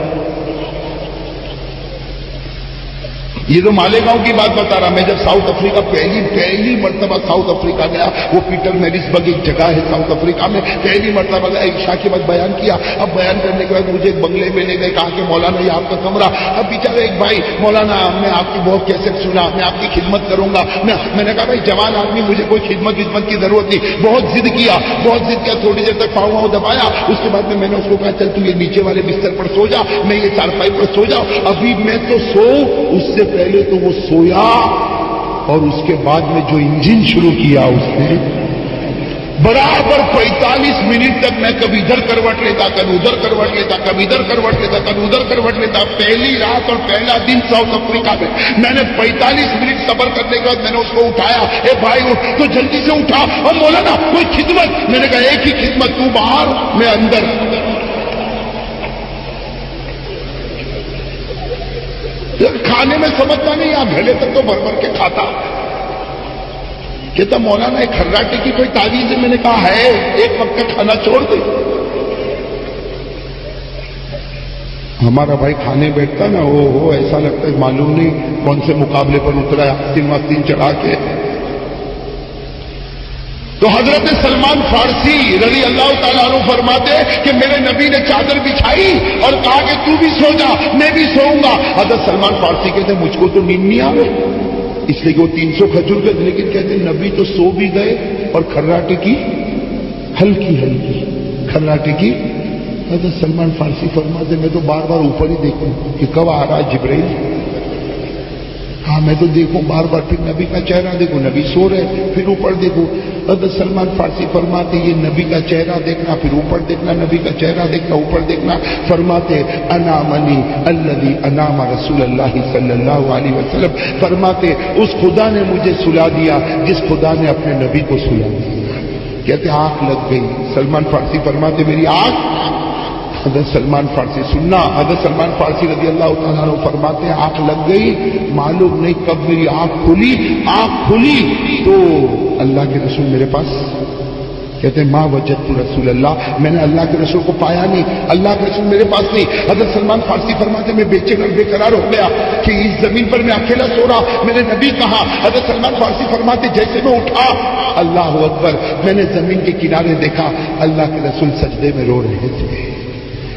B: یہ تو مالیگاؤں کی بات بتا رہا۔ میں جب ساؤتھ افریقہ پہلی مرتبہ ساؤتھ افریقہ گیا، وہ پیٹر میریسبرگ ایک جگہ ہے ساؤتھ افریقہ میں، پہلی مرتبہ گیا، عشاء کے بعد بیان کیا۔ اب بیان کرنے کے بعد مجھے ایک بنگلے میں لے گئے، کہا کہ مولانا یہ آپ کا کمرہ۔ اب بیچارے ایک بھائی مولانا میں آپ کی بہت کیسٹ سنا، میں آپ کی خدمت کروں گا۔ میں نے کہا بھائی جوان آدمی مجھے کوئی خدمت کی ضرورت نہیں۔ بہت ضد کیا، تھوڑی دیر تک پاؤں دبایا، اس کے بعد میں نے اس کو کہا چل تو یہ نیچے والے بستر پر سو جا، میں یہ چارپائی پر سو جاؤ۔ ابھی میں تو سو، اس سے پہلے تو وہ سویا، اور اس کے بعد میں جو انجن شروع کیا اس نے برابر 45 منٹ تک میں کبھی ادھر کروٹ لیتا، کبھی ادھر کروٹ لیتا، کبھی ادھر کروٹ لیتا، کبھی ادھر کروٹ لیتا۔ پہلی رات اور پہلا دن ساؤتھ افریقہ میں نے 45 منٹ صبر کرنے کے بعد میں نے اس کو اٹھایا، اے بھائی اٹھ، تو جلدی سے اٹھا، اور مولانا کوئی خدمت؟ میں نے کہا ایک ہی خدمت، تو باہر میں اندر۔ کھانے میں سمجھتا نہیں، آپ گھڑے تک تو بھر بھر کے کھاتا۔ کہتا مولانا ایک کھراٹے کی کوئی تعویذ ہے؟ میں نے کہا ہے، ایک وقت کا کھانا چھوڑ دے۔ ہمارا بھائی کھانے بیٹھتا نا وہ ایسا لگتا ہے معلوم نہیں کون سے مقابلے پر اترا ہے، آستین چڑھا کے۔ تو حضرت سلمان فارسی رضی اللہ تعالیٰ عنہ فرماتے کہ میرے نبی نے چادر بچھائی اور کہا کہ تو بھی سو جا، میں بھی سوؤں گا۔ حضرت سلمان فارسی کہتے مجھ کو تو نیند نہیں آ رہی، اس لیے کہ وہ 300 کھجور کے، لیکن کہتے نبی تو سو بھی گئے اور کھراٹے کی ہلکی کھراٹے کی۔ حضرت سلمان فارسی فرماتے میں تو بار بار اوپر ہی دیکھوں کہ کب آ رہا ہے جبرائیل۔ ہاں میں تو دیکھوں بار بار، پھر نبی کا چہرہ دیکھوں، نبی سو رہے، پھر اوپر دیکھوں۔ حضرت سلمان فارسی فرماتے یہ نبی کا چہرہ دیکھنا، پھر اوپر دیکھنا، نبی کا چہرہ دیکھنا، اوپر دیکھنا۔ فرماتے انامنی الذی انام رسول اللہ صلی اللہ علیہ وسلم، فرماتے اس خدا نے مجھے سلا دیا جس خدا نے اپنے نبی کو سلا دیا۔ کہتے آنکھ لگ گئی۔ سلمان فارسی فرماتے میری آنکھ، حضرت سلمان فارسی سننا، حضرت سلمان فارسی رضی اللہ تعالیٰ عنہ فرماتے ہیں آنکھ لگ گئی، معلوم نہیں کب میری آنکھ کھلی تو اللہ کے رسول میرے پاس۔ کہتے ہیں ماں وجدت رسول اللہ، میں نے اللہ کے رسول کو پایا نہیں، اللہ کے رسول میرے پاس نہیں۔ حضرت سلمان فارسی فرماتے میں بے چین اور بے قرار ہو گیا کہ اس زمین پر میں اکیلا سو رہا، میرے نبی کہاں؟ حضرت سلمان فارسی فرماتے جیسے میں اٹھا، اللہ اکبر، میں نے زمین کے کنارے دیکھا اللہ کے رسول سجدے میں رو رہے تھے۔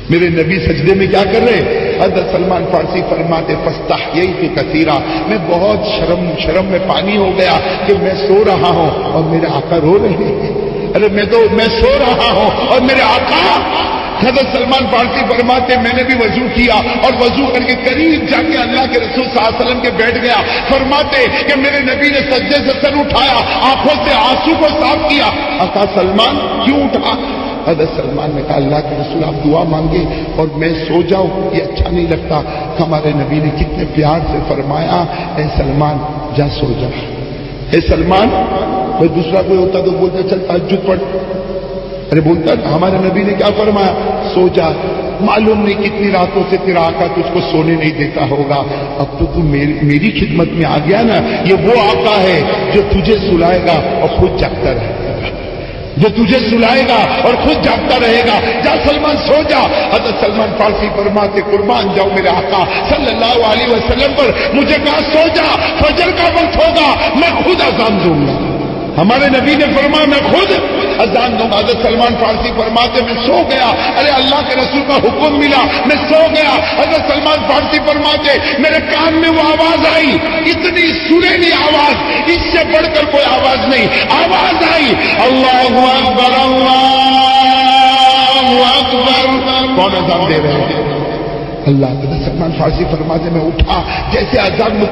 B: میرے نبی سجدے میں کیا کر رہے؟ حضرت سلمان فارسی فرماتے فاستحییت کثیرا، میں بہت شرم میں پانی ہو گیا کہ میں سو رہا ہوں اور میرے آقا رو رہے ہیں۔ ارے میں سو رہا ہوں اور میرے آقا حضرت سلمان فارسی فرماتے میں نے بھی وضو کیا اور وضو کر کے قریب جا کے اللہ کے رسول صلی اللہ علیہ وسلم کے بیٹھ گیا. فرماتے کہ میرے نبی نے سجدے سے سر اٹھایا, آنکھوں سے آنسو کو صاف کیا. کہا سلمان کیوں اٹھا؟ حضرت سلمان نے کہا اللہ کے رسول آپ دعا مانگے اور میں سو جاؤں یہ اچھا نہیں لگتا. ہمارے نبی نے کتنے پیار سے فرمایا اے سلمان جا سو جا. اے سلمان, کوئی دوسرا کوئی ہوتا تو بولتا چل تہجد پڑھ, ارے بولتا ہمارے نبی نے کیا فرمایا سو جا. معلوم نہیں کتنی راتوں سے تیرا آقا تجھ کو سونے نہیں دیتا ہوگا. اب تو میری خدمت میں آ گیا نا. یہ وہ آقا ہے جو تجھے سلائے گا اور خود جاگتا رہے گا, جو تجھے سلائے گا اور خود جاگتا رہے گا. جا سلمان سو جا. حضرت سلمان فارسی فرماتے قربان جاؤ میرے آقا صلی اللہ علیہ وسلم پر, مجھے کہا سو جا, فجر کا وقت ہوگا میں خود اذان دوں گا. ہمارے نبی نے فرمایا میں خود اذان دوں گا. حضرت سلمان فارسی فرماتے میں سو گیا. ارے اللہ کے رسول کا حکم ملا میں سو گیا. حضرت سلمان فارسی فرماتے میرے کان میں وہ آواز آئی, اتنی سریلی آواز, اس سے بڑھ کر کوئی آواز نہیں. آواز آئی اللہ اکبر اللہ اکبر. کون اذان دے رہے ہیں؟ اللہ. حضرت سلمان فارسی فرماتے میں اٹھا جیسے اذان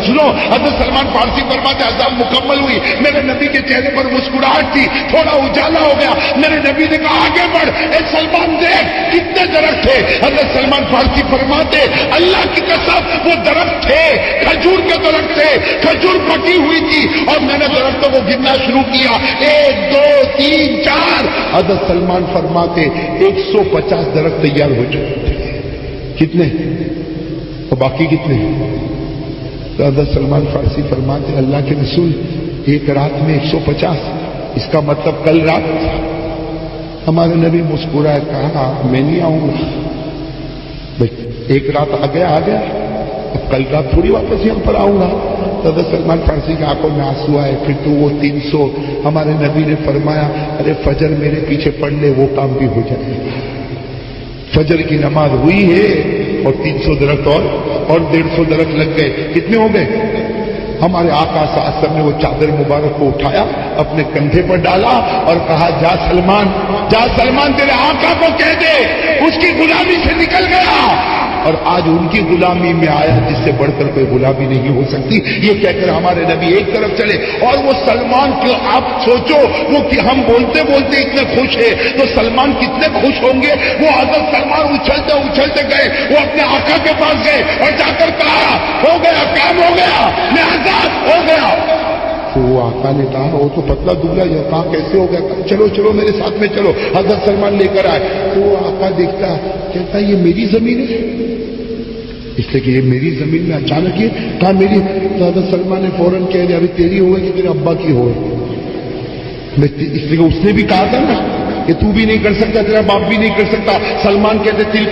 B: سنو. حضرت سلمان فارسی فرماتے اذان مکمل ہوئی, میرے نبی کے چہرے پر مسکراہٹ تھی, تھوڑا اجالا ہو گیا. میرے نبی نے کہا آگے بڑھ, اے سلمان دیکھ کتنے درخت تھے. حضرت سلمان فارسی فرماتے اللہ کی قسم وہ درخت تھے, کھجور کے درخت تھے, کھجور پکی ہوئی تھی اور میں نے درختوں کو گننا شروع کیا 1 2 3 4. حضرت سلمان فرماتے 150 درخت تیار ہو چکے تھے. کتنے اور باقی کتنے؟ تو حضرت سلمان فارسی فرماتے اللہ کے رسول ایک رات میں 150, اس کا مطلب کل رات. ہمارے نبی مسکرائے کہا میں نہیں آؤں گا. بھائی ایک رات آ گیا, اب کل رات تھوڑی واپس یہاں پر آؤں گا. تو حضرت سلمان فارسی کی آنکھوں میں آنسو آئے. پھر تو وہ 300 ہمارے نبی نے فرمایا ارے فجر میرے پیچھے پڑھ لے وہ کام بھی ہو جائے گا. فجر کی نماز ہوئی ہے اور 300 درخت اور 150 درخت لگ گئے. کتنے ہو گئے؟ ہمارے آقا صلی اللہ علیہ وسلم نے وہ چادر مبارک کو اٹھایا, اپنے کندھے پر ڈالا اور کہا جا سلمان تیرے آقا کو کہہ دے اس کی غلامی سے نکل گیا اور آج ان کی غلامی میں آیا جس سے بڑھ کر کوئی غلامی نہیں ہو سکتی. یہ کہہ کر ہمارے نبی ایک طرف چلے اور وہ سلمان کو آپ سوچو وہ کہ ہم بولتے بولتے اتنے خوش ہیں تو سلمان کتنے خوش ہوں گے. وہ حضرت سلمان اچھلتے گئے, وہ اپنے آقا کے پاس گئے اور جا کر کہا ہو گیا کام ہو گیا میں آزاد ہو گیا. تو وہ آقا نے کہا وہ تو پتلا دبلا یہ کہا کیسے ہو گیا؟ چلو میرے ساتھ میں چلو. حضرت سلمان لے کر آئے تو وہ آقا دیکھتا کہتا یہ میری زمین ہے, اس لیے کہ یہ میری زمین میں اچانک یہ کہا میری. تو حضرت سلمان نے فوراً کہہ دیا ابھی تیری ہوئے کہ تیرے ابا کی ہوئے. اس لیے کہ اس نے بھی کہا تھا نا کہ تو بھی نہیں کر سکتا, تیرا باپ بھی نہیں کر سکتا. سلمان کہتے تل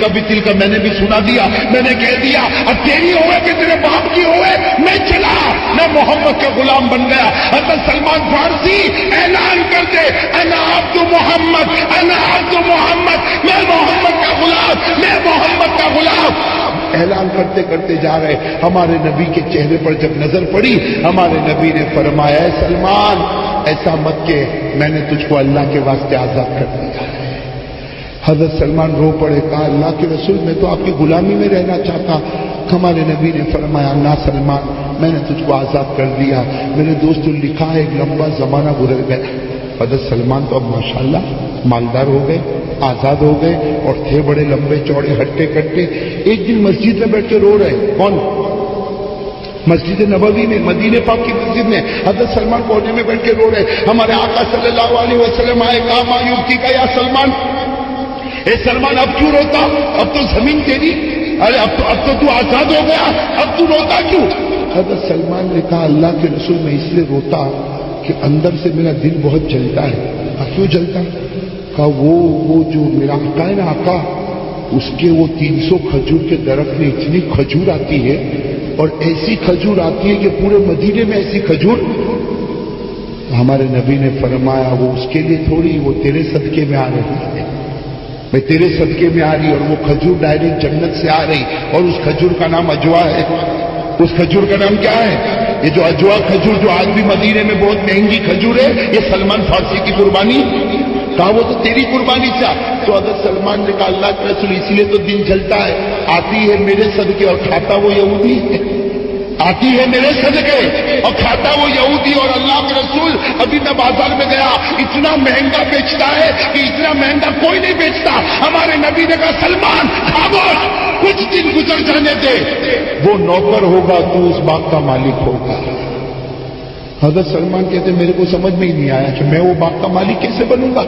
B: کا میں نے بھی سنا دیا, میں نے کہہ دیا اب تیری ہوئے کہ تیرے باپ کی ہوئے میں چلا, میں محمد کا غلام بن گیا. حضرت سلمان فارسی اعلان کر دے انا عبد محمد, میں محمد کا غلام, میں محمد کا غلام. اعلان کرتے کرتے جا رہے. ہمارے نبی کے چہرے پر جب نظر پڑی ہمارے نبی نے فرمایا اے سلمان ایسا مت کہ میں نے تجھ کو اللہ کے واسطے آزاد کر دیا. حضرت سلمان رو پڑے, کہا اللہ کے رسول میں تو آپ کی غلامی میں رہنا چاہتا. ہمارے نبی نے فرمایا نہ سلمان میں نے تجھ کو آزاد کر دیا. میرے دوست لکھا ہے ایک لمبا زمانہ گزر گیا. حضرت سلمان تو اب ماشاءاللہ مالدار ہو گئے, آزاد ہو گئے اور تھے بڑے لمبے چوڑے ہٹے کٹے. ایک دن مسجد میں بیٹھ کے رو رہے. کون؟ مسجد نبوی میں, مدینے پاک کی مسجد میں. حضرت سلمان کونے میں بیٹھ کے رو رہے. ہمارے آقا صلی اللہ علیہ وسلم آئے, کہا مایوبتی کا یا سلمان, اے سلمان اب کیوں روتا؟ اب تو زمین تیری, ارے اب تو آزاد ہو گیا, اب تو روتا کیوں؟ حضرت سلمان نے کہا اللہ کے رسول میں اس لیے روتا کہ اندر سے میرا دل بہت جلتا ہے. کیوں جلتا؟ کہا وہ جو میرا آقا ہے نا آقا, اس کے وہ 300 کھجور کے درخت میں اتنی کھجور آتی ہے اور ایسی کھجور آتی ہے کہ پورے مدینے میں ایسی کھجور. ہمارے نبی نے فرمایا وہ اس کے لیے تھوڑی, وہ تیرے صدقے میں آ رہی ہے, میں تیرے صدقے میں آ رہی اور وہ کھجور ڈائریکٹ جنت سے آ رہی اور اس کھجور کا نام اجوا ہے. اس کھجور کا نام کیا ہے؟ یہ جو اجوا کھجور جو آج بھی مدینے میں بہت مہنگی کھجور ہے, یہ سلمان فارسی کی قربانی کہا وہ تو تیری قربانی چاہ. تو حضرت سلمان نے کہا اللہ کے رسول اسی لیے تو دن جلتا ہے, آتی ہے میرے صدقے اور کھاتا وہ یہودی, آتی ہے میرے صدقے اور کھاتا وہ یہودی. اور اللہ کے رسول ابھی میں بازار میں گیا, اتنا مہنگا بیچتا ہے کہ اتنا مہنگا کوئی نہیں بیچتا. ہمارے نبی نے کہا سلمان خاموش, کچھ دن گزر جانے دے, وہ نوکر ہوگا تو اس باغ کا مالک ہوگا. حضرت سلمان کہتے ہیں میرے کو سمجھ میں ہی نہیں آیا کہ میں وہ باغ کا مالک کیسے بنوں گا,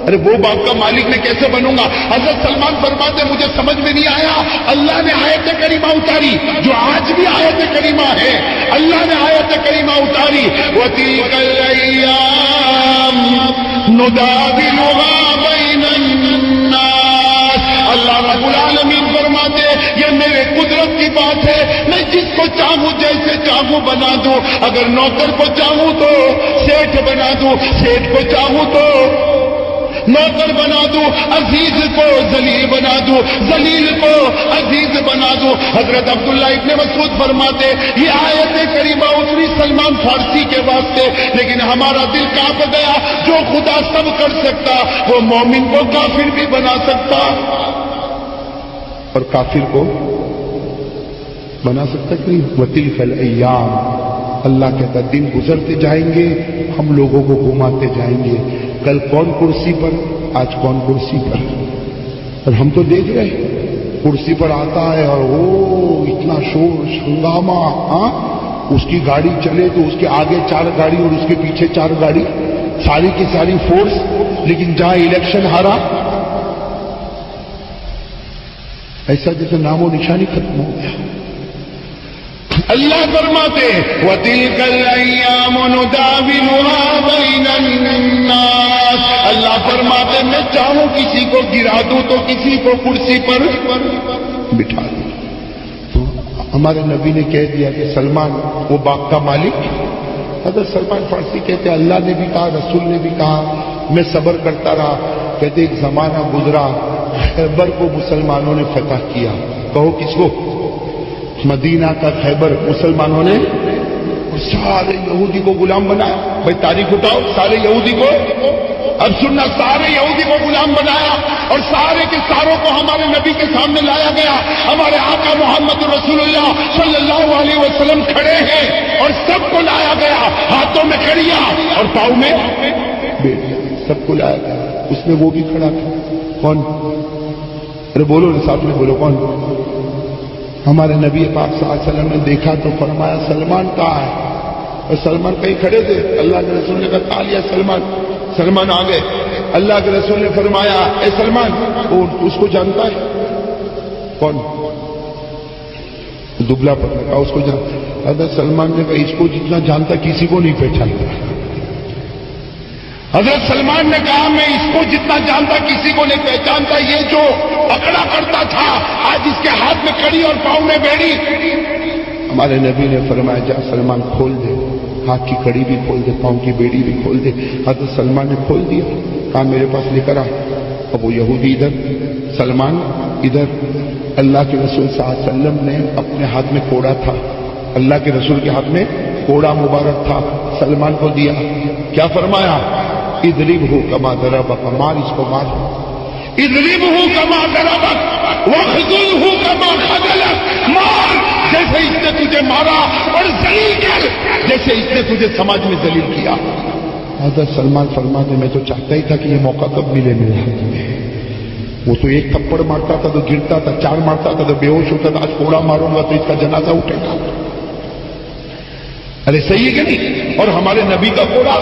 B: ارے وہ باغ کا مالک میں کیسے بنوں گا. حضرت سلمان فرماتے مجھے سمجھ میں نہیں آیا. اللہ نے آیت کریمہ اتاری جو آج بھی آیت کریمہ ہے, اللہ نے آیت کریمہ اتاری وَتِلْكَ الْأَيَّامُ نُدَاوِلُهَا بَيْنَ النَّاسِ. اللہ رب العالمین فرماتے یہ میرے قدرت کی بات ہے, میں جس کو چاہوں جیسے چاہوں بنا دوں. اگر نوکر کو چاہوں تو سیٹھ بنا دوں, سیٹھ کو چاہوں تو نوکر بنا دوں, عزیز کو ذلیل بنا دوں, ذلیل کو عزیز بنا دوں. حضرت عبداللہ ابن مسعود فرماتے یہ آیت کریمہ اتری سلمان فارسی کے واسطے, لیکن ہمارا دل کانپ گیا. جو خدا سب کر سکتا وہ مومن کو کافر بھی بنا سکتا اور کافر کو بنا سکتا کہ نہیں. وَتِلْكَ الْأَيَّامُ, اللہ کہتا دن گزرتے جائیں گے, ہم لوگوں کو گھماتے جائیں گے. کل کون کرسی پر, آج کون کرسی پر. اور ہم تو دیکھ رہے کرسی پر آتا ہے اور وہ اتنا شور ہنگامہ, اس کی گاڑی چلے تو اس کے آگے 4 گاڑی اور اس کے پیچھے 4 گاڑی, ساری کی ساری فورس. لیکن جہاں الیکشن ہارا ایسا جیسے نام و نشانی ختم ہو گیا. اللہ فرماتے وَتِلْكَ الْأَيَّامُ نُدَاوِلُهَا بَيْنَ النَّاسِ. اللہ فرماتے میں چاہوں کسی کو گرا دوں تو کسی کو کرسی پر بٹھا دوں. تو ہمارے نبی نے کہہ دیا کہ سلمان وہ باغ کا مالک. حضرت سلمان فارسی کہتے اللہ نے بھی کہا, رسول نے بھی کہا, میں صبر کرتا رہا. کہتے ایک زمانہ گزرا, خیبر کو مسلمانوں نے فتح کیا. کہو کس کو؟ مدینہ کا خیبر مسلمانوں نے, سارے یہودی کو غلام بنایا. بھائی تاریخ اٹھاؤ, سارے یہودی کو, اب سننا, سارے یہودی کو غلام بنایا اور سارے کے ساروں کو ہمارے نبی کے سامنے لایا گیا. ہمارے آقا محمد رسول اللہ صلی اللہ علیہ وسلم کھڑے ہیں اور سب کو لایا گیا. ہاتھوں میں کڑیاں اور پاؤں میں بیڑیاں, سب کو لایا گیا. اس میں وہ بھی کھڑا تھا. کون؟ ارے بولو نا, ساتھ میں بولو, کون؟ ہمارے نبی پاک صلی اللہ علیہ وسلم نے دیکھا تو فرمایا سلمان کہاں ہے. اور سلمان کہیں کھڑے تھے. اللہ کے رسول نے کہا تالیہ سلمان. سلمان آ گئے. اللہ کے رسول نے فرمایا اے سلمان, وہ اس کو جانتا ہے؟ کون؟ دبلا پتلا کا, اس کو جانتا. حضرت سلمان نے کہا اس کو جتنا جانتا کسی کو نہیں پہچانتا. حضرت سلمان نے کہا میں اس کو جتنا جانتا کسی کو نہیں پہچانتا. یہ جو پکڑا کرتا تھا آج اس کے ہاتھ میں کڑی اور پاؤں میں بیڑی. ہمارے نبی نے فرمایا جا سلمان کھول دے, ہاتھ کی کڑی بھی کھول دے, پاؤں کی بیڑی بھی کھول دے. حضرت سلمان نے کھول دیا. کہا میرے پاس لے کر آ. اب وہ یہودی ادھر, سلمان ادھر. اللہ کے رسول صلی اللہ علیہ وسلم نے اپنے ہاتھ میں کوڑا تھا, اللہ کے رسول کے ہاتھ میں کوڑا مبارک تھا, سلمان کو دیا. کیا فرمایا؟ اضربہ کما ضربک, مار اس کو, مار. اضربہ کما ضربک واخذلہ کما خذلک, مار جیسے اس نے تجھے مارا اور ذلیل کر جیسے اس نے تجھے سماج میں ذلیل کیا. حضرت سلمان فرماتے میں تو چاہتا ہی تھا کہ یہ موقع کب ملے میرے ہاتھ میں. وہ تو ایک تھپڑ مارتا تھا تو گرتا تھا, 4 مارتا تھا تو بے ہوش ہوتا تھا. آج کوڑا ماروں گا تو اس کا جنازہ اٹھے گا. ارے صحیح ہے کہ نہیں؟ اور ہمارے نبی کا کوڑا,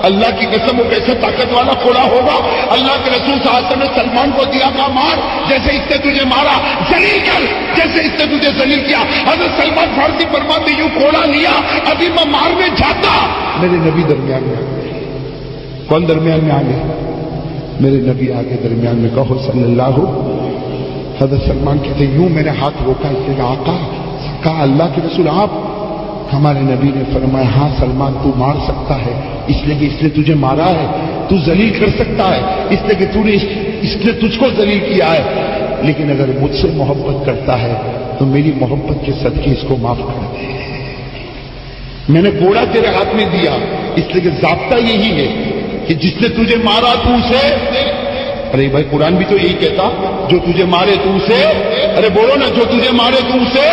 B: اللہ کی قسم وہ کیسے طاقت والا کوڑا ہوگا. اللہ کے رسول صلی اللہ علیہ وسلم نے سلمان کو دیا کا مار جیسے اس نے تجھے مارا, ذلیل کر جیسے اس نے تجھے ذلیل کیا. حضرت سلمان فارسی فرماتے یوں کوڑا لیا, ابھی میں مارنے جاتا میرے نبی درمیان میں آ گئے. کون درمیان میں آ گئے؟ میرے نبی آگے درمیان میں. کہو صلی اللہ. حضرت سلمان کہتے یوں میں نے ہاتھ روکا, اس نے آقا. کہا اللہ کے رسول آپ. ہمارے نبی نے فرمایا ہاں سلمان تو مار سکتا ہے, اس لیے کہ اس نے تجھے مارا ہے. تو ذلیل کر سکتا ہے اس لیے کہ تو نے اس نے تجھ کو ذلیل کیا ہے. لیکن اگر مجھ سے محبت کرتا ہے تو میری محبت کے صدقے اس کو معاف کر دے. میں نے کوڑا تیرے ہاتھ میں دیا اس لیے کہ ضابطہ یہی ہے کہ جس نے تجھے مارا تو اسے، ارے بھائی قرآن بھی تو یہی کہتا، جو تجھے مارے تو اسے، ارے بولو نا، جو تجھے مارے تو اسے۔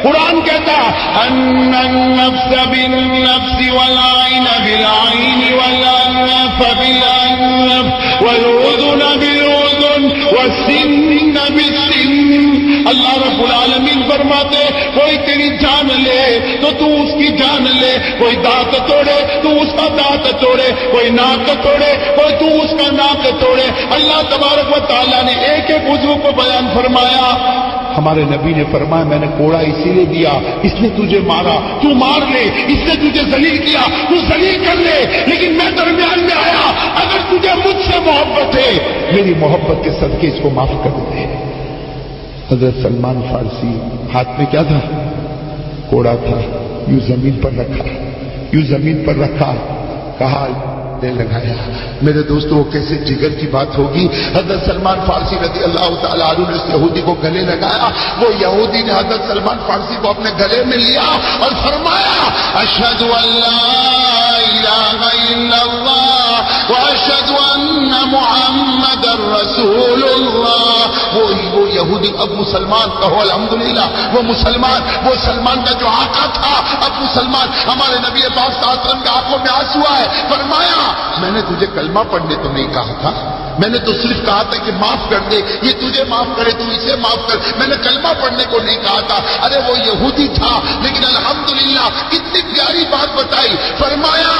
B: قرآن کہتا ان النفس بالنفس والعین بالعین والانف بالانف والاذن بالاذن والسن بالسن۔ اللہ رب العالمین فرماتے کوئی تیری جان لے تو تو اس کی جان لے، کوئی دانت توڑے تو اس کا دانت توڑے، کوئی ناک توڑے کوئی تو اس کا ناک توڑے۔ اللہ تبارک و تعالیٰ نے ایک ایک عضو کو بیان فرمایا۔ ہمارے نبی نے فرمایا میں نے کوڑا اسی لیے دیا، اس نے تجھے مارا تو مار لے، اس نے تجھے ذلیل کیا تو ذلیل کر لے، لیکن میں درمیان میں آیا، اگر تجھے مجھ سے محبت ہے میری محبت کے صدقے اس کو معاف کر دے۔ حضرت سلمان فارسی ہاتھ میں کیا تھا؟ کوڑا تھا، یوں زمین پر رکھا، یوں زمین پر رکھا، کہا لگایا۔ میرے دوستو وہ کیسے جگر کی بات ہوگی، حضرت سلمان فارسی رضی اللہ تعالیٰ عنہ نے اس یہودی کو گلے لگایا، وہ یہودی نے حضرت سلمان فارسی کو اپنے گلے میں لیا اور فرمایا اشہد ان لا الہ الا اللہ واشہد ان محمد رسول اللہ۔ وہ یہودی اب مسلمان، کہو الحمدللہ، وہ مسلمان، وہ سلمان کا جو آقا تھا اب مسلمان۔ ہمارے نبی پاک صلی اللہ علیہ وسلم کی آنکھوں میں آنسو آئے، فرمایا میں نے تجھے کلمہ پڑھنے تو نہیں کہا تھا، میں نے تو صرف کہا تھا کہ معاف کر دے، یہ تجھے معاف کرے تو اسے معاف کر، میں نے کلمہ پڑھنے کو نہیں کہا تھا۔ ارے وہ یہودی تھا لیکن الحمدللہ کتنی پیاری بات بتائی، فرمایا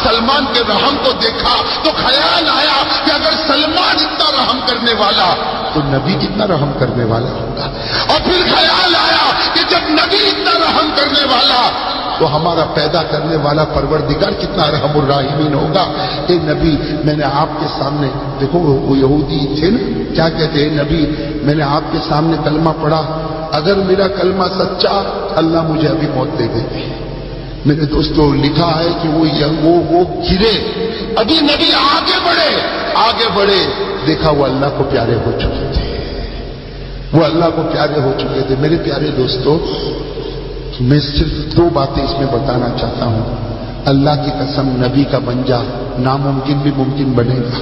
B: سلمان کے رحم کو دیکھا تو خیال آیا کہ اگر سلمان اتنا رحم کرنے والا تو نبی کتنا رحم کرنے والا ہوگا، اور پھر خیال آیا کہ جب نبی اتنا رحم کرنے والا تو ہمارا پیدا کرنے والا پروردگار کتنا رحم الراحمین ہوگا۔ اے نبی میں نے آپ کے سامنے، دیکھو وہ یہودی تھے نا، کیا کہتے ہیں نبی میں نے آپ کے سامنے کلمہ پڑھا، اگر میرا کلمہ سچا اللہ مجھے ابھی موت دے دیتے۔ میرے دوستو لکھا ہے کہ وہ گرے، ابھی نبی آگے بڑھے، دیکھا وہ اللہ کو پیارے ہو چکے تھے، وہ اللہ کو پیارے ہو چکے تھے۔ میرے پیارے دوستو میں صرف دو باتیں اس میں بتانا چاہتا ہوں۔ اللہ کی قسم نبی کا بن جا، ناممکن بھی ممکن بنے گا۔